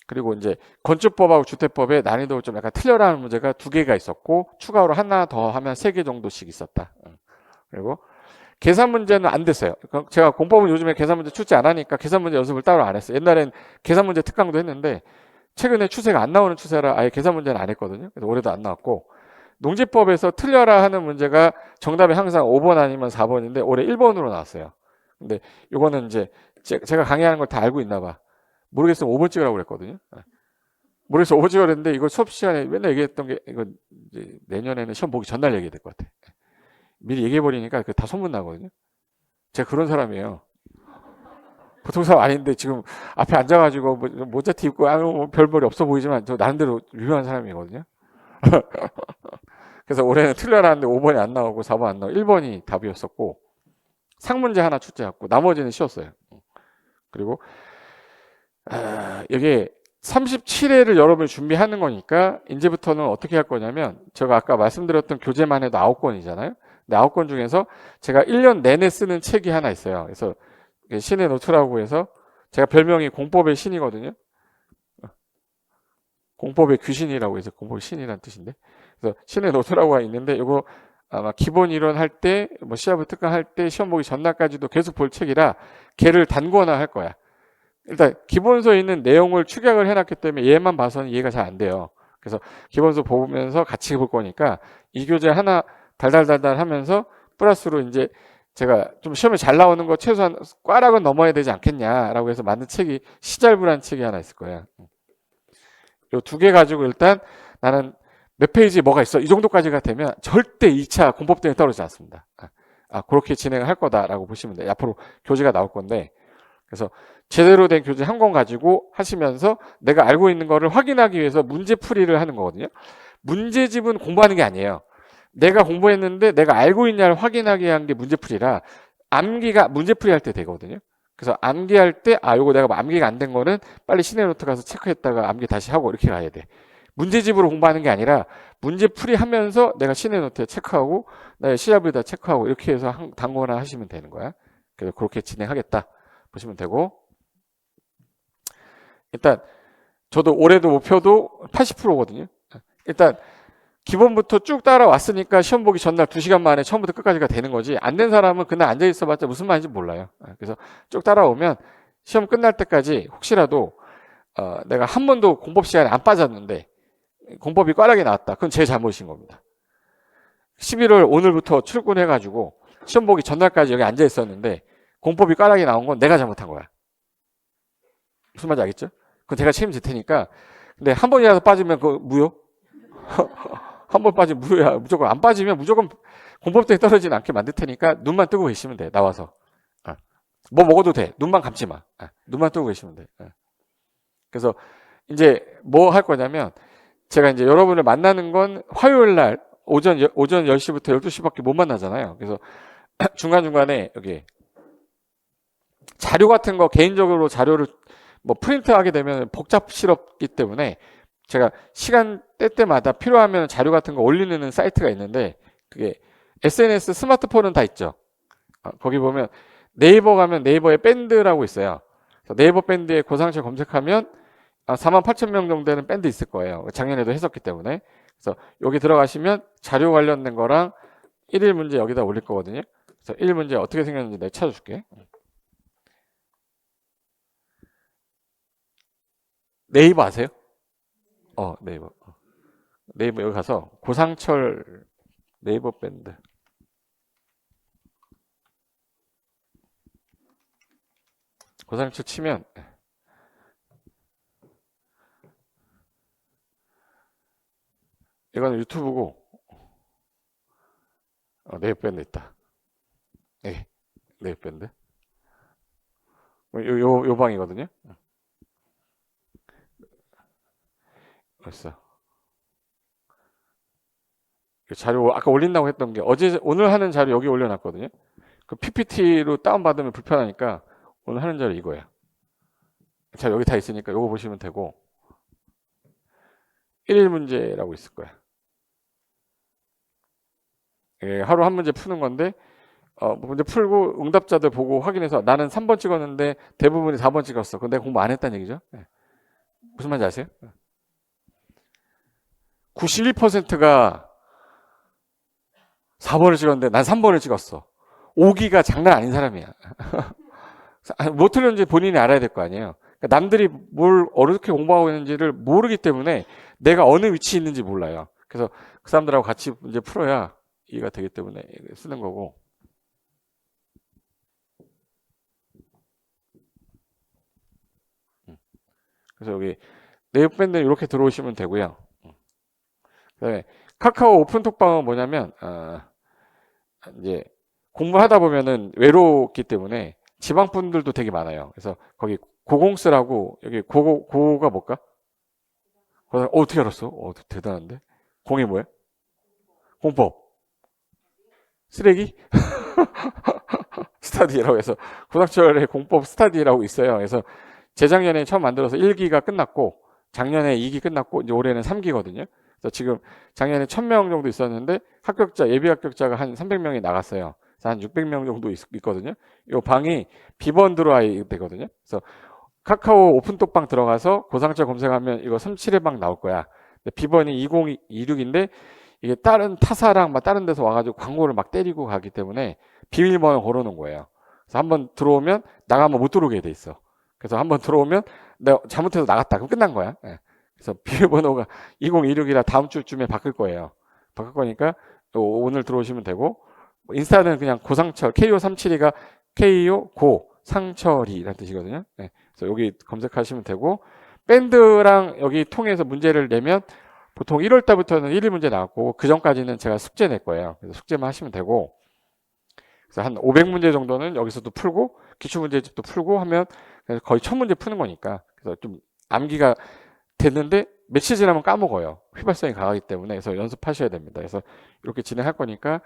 그리고 이제 건축법하고 주택법에 난이도 좀 약간 틀려라는 문제가 2개가 있었고 추가로 하나 더 하면 3개 정도씩 있었다. 그리고 계산 문제는 안 됐어요. 제가 공법은 요즘에 계산 문제 출제 안 하니까 계산 문제 연습을 따로 안 했어요. 옛날엔 계산 문제 특강도 했는데 최근에 추세가 안 나오는 추세라 아예 계산 문제는 안 했거든요. 그래서 올해도 안 나왔고 농지법에서 틀려라 하는 문제가 정답이 항상 5번 아니면 4번인데 올해 1번으로 나왔어요. 근데 이거는 이제 제가 강의하는 걸 다 알고 있나 봐. 모르겠으면 5번 찍으라고 그랬거든요. 모르겠어 5번 찍으라 그랬는데 이거 수업 시간에 맨날 얘기했던 게 이거 이제 내년에는 시험 보기 전날 얘기해야 될 것 같아. 미리 얘기해버리니까 다 소문 나거든요. 제가 그런 사람이에요. 보통 사람 아닌데 지금 앞에 앉아가지고 모자티 입고 뭐 별볼이 없어 보이지만 저 나름대로 유명한 사람이거든요. 그래서 올해는 틀려라는데 5번이 안 나오고 4번 안 나오고 1번이 답이었었고 상문제 하나 출제했고 나머지는 쉬웠어요. 그리고 이게 37회를 여러분이 준비하는 거니까 이제부터는 어떻게 할 거냐면 제가 아까 말씀드렸던 교재만 해도 9권이잖아요. 근데 9권 중에서 제가 1년 내내 쓰는 책이 하나 있어요. 그래서 신의 노트라고 해서 제가 별명이 공법의 신이거든요. 공법의 귀신이라고 해서 공법의 신이라는 뜻인데 그래서 신의 노트라고 있는데 이거 아마 기본 이론 할 때 뭐 시합을 특강할 때 시험 보기 전날까지도 계속 볼 책이라 걔를 단거나 할 거야. 일단 기본서에 있는 내용을 축약을 해놨기 때문에 얘만 봐서는 이해가 잘 안 돼요. 그래서 기본서 보면서 같이 볼 거니까 이 교재 하나 달달달달 하면서 플러스로 이제 제가 좀 시험에 잘 나오는 거 최소한 꽈락은 넘어야 되지 않겠냐라고 해서 만든 책이 시잘부라는 책이 하나 있을 거예요. 요 2개 가지고 일단 나는 몇 페이지 뭐가 있어 이 정도까지가 되면 절대 2차 공법 등에 떨어지지 않습니다. 그렇게 진행을 할 거다라고 보시면 돼요. 앞으로 교재가 나올 건데 그래서 제대로 된 교재 한 권 가지고 하시면서 내가 알고 있는 거를 확인하기 위해서 문제풀이를 하는 거거든요. 문제집은 공부하는 게 아니에요. 내가 공부했는데 내가 알고 있냐를 확인하기 위한 게 문제풀이라 암기가 문제풀이 할 때 되거든요. 그래서 암기할 때 요거 내가 암기가 안 된 거는 빨리 시내노트 가서 체크했다가 암기 다시 하고 이렇게 가야 돼. 문제집으로 공부하는 게 아니라 문제풀이 하면서 내가 시내노트에 체크하고 나의 시합에다 체크하고 이렇게 해서 단거나 하시면 되는 거야. 그래서 그렇게 진행하겠다 보시면 되고 일단 저도 올해도 목표도 80%거든요. 일단 기본부터 쭉 따라왔으니까 시험 보기 전날 2시간 만에 처음부터 끝까지가 되는 거지 안 된 사람은 그날 앉아있어봤자 무슨 말인지 몰라요. 그래서 쭉 따라오면 시험 끝날 때까지 혹시라도 내가 한 번도 공법 시간에 안 빠졌는데 공법이 꽈락이 나왔다. 그건 제 잘못인 겁니다. 11월 오늘부터 출근해가지고 시험 보기 전날까지 여기 앉아있었는데 공법이 꽈락이 나온 건 내가 잘못한 거야. 무슨 말인지 알겠죠? 그건 제가 책임질 테니까. 근데 한 번이라도 빠지면 그거 무효? 한 번 빠지면 무효야. 무조건 안 빠지면 무조건 공법대에 떨어지지 않게 만들 테니까 눈만 뜨고 계시면 돼. 나와서. 뭐 먹어도 돼. 눈만 감지 마. 눈만 뜨고 계시면 돼. 그래서 이제 뭐 할 거냐면 제가 이제 여러분을 만나는 건 화요일 날 오전 10시부터 12시밖에 못 만나잖아요. 그래서 중간중간에 여기 자료 같은 거 개인적으로 자료를 뭐 프린트하게 되면 복잡스럽기 때문에 제가 시간 때마다 필요하면 자료 같은 거 올리는 사이트가 있는데 그게 SNS 스마트폰은 다 있죠. 거기 보면 네이버 가면 네이버에 밴드라고 있어요. 그래서 네이버 밴드에 고상철 검색하면 48,000명 정도 되는 밴드 있을 거예요. 작년에도 했었기 때문에. 그래서 여기 들어가시면 자료 관련된 거랑 일일 문제 여기다 올릴 거거든요. 그래서 일일 문제 어떻게 생겼는지 내가 찾아줄게. 네이버 아세요? 네이버. 네이버 여기 가서 고상철 네이버 밴드. 고상철 치면 이거는 유튜브고 네이버 밴드 있다. 네, 네이버 밴드. 요 방이거든요. 벌써 자료 아까 올린다고 했던 게 어제 오늘 하는 자료 여기 올려놨거든요. 그 PPT로 다운받으면 불편하니까 오늘 하는 자료 이거예요. 자 여기 다 있으니까 요거 보시면 되고 일일 문제라고 있을 거야. 예, 하루 한 문제 푸는 건데 문제 풀고 응답자들 보고 확인해서 나는 3번 찍었는데 대부분이 4번 찍었어. 근데 공부 안 했다는 얘기죠. 예. 무슨 말인지 아세요? 91%가 4번을 찍었는데 난 3번을 찍었어. 오기가 장난 아닌 사람이야. 뭐 틀렸는지 본인이 알아야 될 거 아니에요. 그러니까 남들이 뭘 어떻게 공부하고 있는지를 모르기 때문에 내가 어느 위치에 있는지 몰라요. 그래서 그 사람들하고 같이 이제 풀어야 이해가 되기 때문에 쓰는 거고. 그래서 여기 네이버 밴드 이렇게 들어오시면 되고요. 그다음에 카카오 오픈톡방은 뭐냐면 이제 공부하다 보면은 외롭기 때문에 지방 분들도 되게 많아요. 그래서 거기 고공쓰라고 여기 고가 뭘까? 어떻게 알았어? 대단한데. 공이 뭐야? 공법. 쓰레기? 스타디라고 해서 고등학교에 공법 스타디라고 있어요. 그래서 재작년에 처음 만들어서 1기가 끝났고 작년에 2기 끝났고 이제 올해는 3기거든요. 그래서 지금 작년에 1000명 정도 있었는데 합격자 예비 합격자가 한 300명이 나갔어요. 그래서 한 600명 정도 있거든요. 이 방이 비번 들어와야 되거든요. 그래서 카카오 오픈톡방 들어가서 고상철 검색하면 이거 37회 방 나올 거야. 비번이 2026인데 이게 다른 타사랑 막 다른 데서 와가지고 광고를 막 때리고 가기 때문에 비밀번호 걸어놓은 거예요. 그래서 한번 들어오면 나가면 못 들어오게 돼 있어. 그래서 한번 들어오면 내가 잘못해서 나갔다. 그럼 끝난 거야. 예. 그래서 비밀번호가 2026이라 다음 주쯤에 바뀔 거예요. 바뀔 거니까 오늘 들어오시면 되고 인스타는 그냥 고상철 KO372가 KO 고상철이라는 뜻이거든요. 예. 그래서 여기 검색하시면 되고 밴드랑 여기 통해서 문제를 내면 보통 1월 달부터는 1일 문제 나왔고 그 전까지는 제가 숙제 낼 거예요. 그래서 숙제만 하시면 되고 그래서 한 500문제 정도는 여기서도 풀고 기출문제집도 풀고 하면 거의 1000문제 푸는 거니까 그래서 좀 암기가 됐는데 며칠 지나면 까먹어요. 휘발성이 강하기 때문에 그래서 연습하셔야 됩니다. 그래서 이렇게 진행할 거니까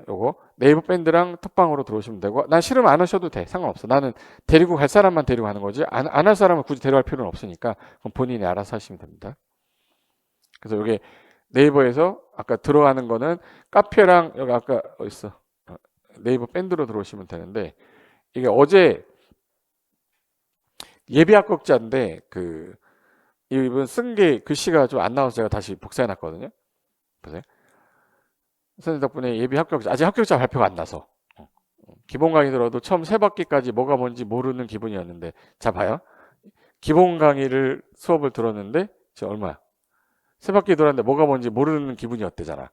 요거 네이버 밴드랑 톡방으로 들어오시면 되고 난 싫으면 안 하셔도 돼. 상관없어. 나는 데리고 갈 사람만 데리고 가는 거지 안 할 사람은 굳이 데려갈 필요는 없으니까 그럼 본인이 알아서 하시면 됩니다. 그래서 여기 네이버에서 아까 들어가는 거는 카페랑 여기 아까 어딨어 네이버 밴드로 들어오시면 되는데 이게 어제 예비 합격자인데 그 이분 쓴 게 글씨가 좀 안 나와서 제가 다시 복사해 놨거든요. 보세요. 선생님 덕분에 예비 합격자 아직 합격자 발표가 안 나서 기본 강의 들어도 처음 세 바퀴까지 뭐가 뭔지 모르는 기분이었는데 자 봐요. 기본 강의를 수업을 들었는데 지금 얼마야? 세 바퀴 돌았는데 뭐가 뭔지 모르는 기분이었대잖아.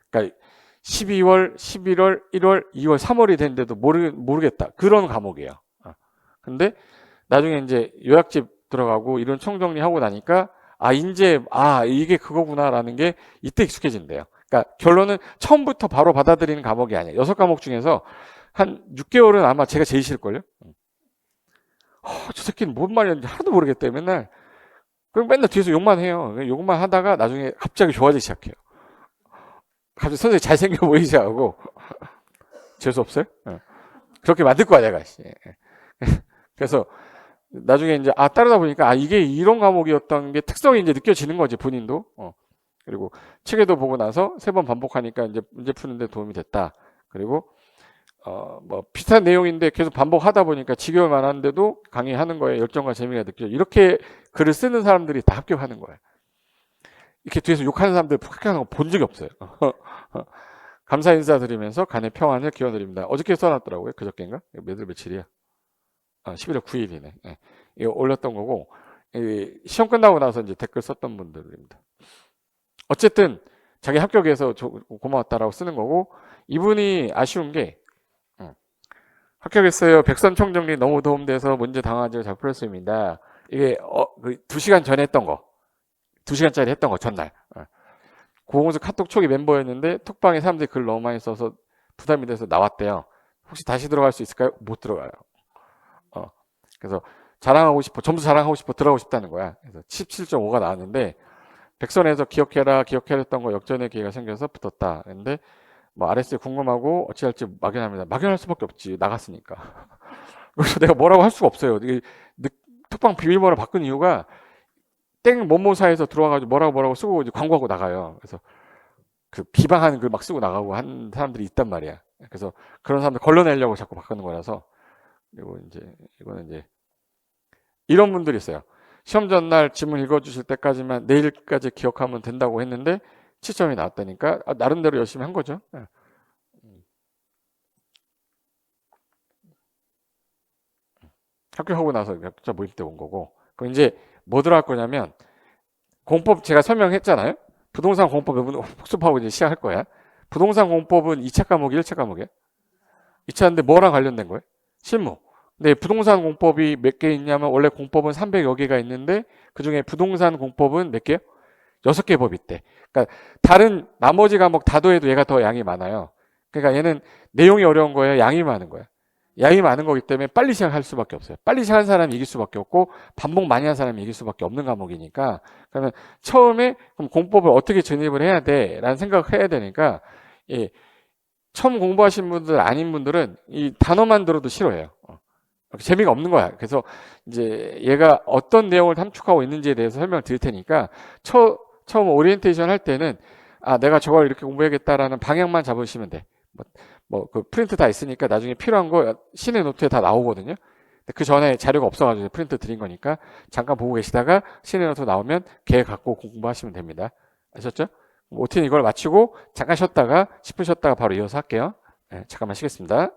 그러니까 12월, 11월, 1월, 2월, 3월이 됐는데도 모르겠다. 그런 과목이에요. 근데 나중에 이제 요약집 들어가고 이런 총정리하고 나니까 이게 그거구나라는 게 이때 익숙해진대요. 그러니까 결론은 처음부터 바로 받아들이는 과목이 아니에요. 6과목 중에서 한 6개월은 아마 제가 제일 싫을걸요. 저 새끼는 뭔 말이었는지 하나도 모르겠대 맨날. 그럼 맨날 뒤에서 욕만 해요. 욕만 하다가 나중에 갑자기 좋아지기 시작해요. 갑자기 선생님 잘생겨 보이지 않고 재수 없어요? 그렇게 만들 거야 내가. 그래서 나중에 이제 따르다 보니까 이게 이런 과목이었던 게 특성이 이제 느껴지는 거지 본인도. 그리고 책에도 보고 나서 3번 반복하니까 이제 문제 푸는데 도움이 됐다. 그리고 뭐 비슷한 내용인데 계속 반복하다 보니까 지겨울 만한데도 강의하는 거에 열정과 재미가 느껴져. 이렇게 글을 쓰는 사람들이 다 합격하는 거예요. 이렇게 뒤에서 욕하는 사람들 합격하는 거 본 적이 없어요. 감사 인사드리면서 간의 평안을 기원드립니다. 어저께 써놨더라고요. 그저께인가? 몇일 며칠이야? 11월 9일이네. 예. 이거 올렸던 거고, 시험 끝나고 나서 이제 댓글 썼던 분들입니다. 어쨌든 자기 합격해서 고마웠다라고 쓰는 거고, 이분이 아쉬운 게 합격했어요. 백선 총정리 너무 도움돼서 문제 당하지 잘 풀었습니다. 이게 2시간 전에 했던 거, 2시간짜리 했던 거 전날. 고공수 카톡 초기 멤버였는데 톡방에 사람들이 글 너무 많이 써서 부담이 돼서 나왔대요. 혹시 다시 들어갈 수 있을까요? 못 들어가요. 그래서 자랑하고 싶어, 점수 자랑하고 싶어 들어가고 싶다는 거야. 그래서 17.5가 나왔는데 백선에서 기억해라 했던 거 역전의 기회가 생겨서 붙었다. 근데 뭐 RS 궁금하고 어찌할지 막연합니다. 막연할 수밖에 없지. 나갔으니까. 그래서 내가 뭐라고 할 수가 없어요. 톡방 비밀번호 바꾼 이유가 땡 뭐뭐사에서 들어와가지고 뭐라고 쓰고 이제 광고하고 나가요. 그래서 그 비방하는 글 막 쓰고 나가고 한 사람들이 있단 말이야. 그래서 그런 사람들 걸러내려고 자꾸 바꾸는 거라서. 그리고 이거는 이제 이런 분들이 있어요. 시험 전날 지문 읽어주실 때까지만 내일까지 기억하면 된다고 했는데 7점이 나왔다니까 나름대로 열심히 한 거죠. 합격하고 나서 학자 모임 때 온 거고. 그럼 이제 뭐 들어갈 거냐면 공법 제가 설명했잖아요. 부동산 공법 복습하고 이제 시작할 거야. 부동산 공법은 2차 과목이 1차 과목이야. 2차인데 뭐랑 관련된 거예요? 실무. 근데 부동산 공법이 몇 개 있냐면 원래 공법은 300여 개가 있는데 그중에 부동산 공법은 몇 개요? 6개 법이 있대. 그러니까 다른 나머지 과목 다 더해도 얘가 더 양이 많아요. 그러니까 얘는 내용이 어려운 거예요? 양이 많은 거야? 양이 많은 거기 때문에 빨리 시작할 수밖에 없어요. 빨리 시작한 사람이 이길 수밖에 없고 반복 많이 한 사람이 이길 수밖에 없는 과목이니까 그러면 처음에 그럼 공법을 어떻게 진입을 해야 돼? 라는 생각을 해야 되니까 처음 공부하신 분들 아닌 분들은 이 단어만 들어도 싫어해요. 재미가 없는 거야. 그래서 이제 얘가 어떤 내용을 함축하고 있는지에 대해서 설명을 드릴 테니까 처음 오리엔테이션 할 때는 내가 저걸 이렇게 공부해야겠다라는 방향만 잡으시면 돼. 그 프린트 다 있으니까 나중에 필요한 거 신의 노트에 다 나오거든요. 그 전에 자료가 없어가지고 프린트 드린 거니까 잠깐 보고 계시다가 신의 노트 나오면 걔 갖고 공부하시면 됩니다. 아셨죠? OT는 이걸 마치고 잠깐 쉬었다가 10분 쉬었다가 바로 이어서 할게요. 네, 잠깐만 쉬겠습니다.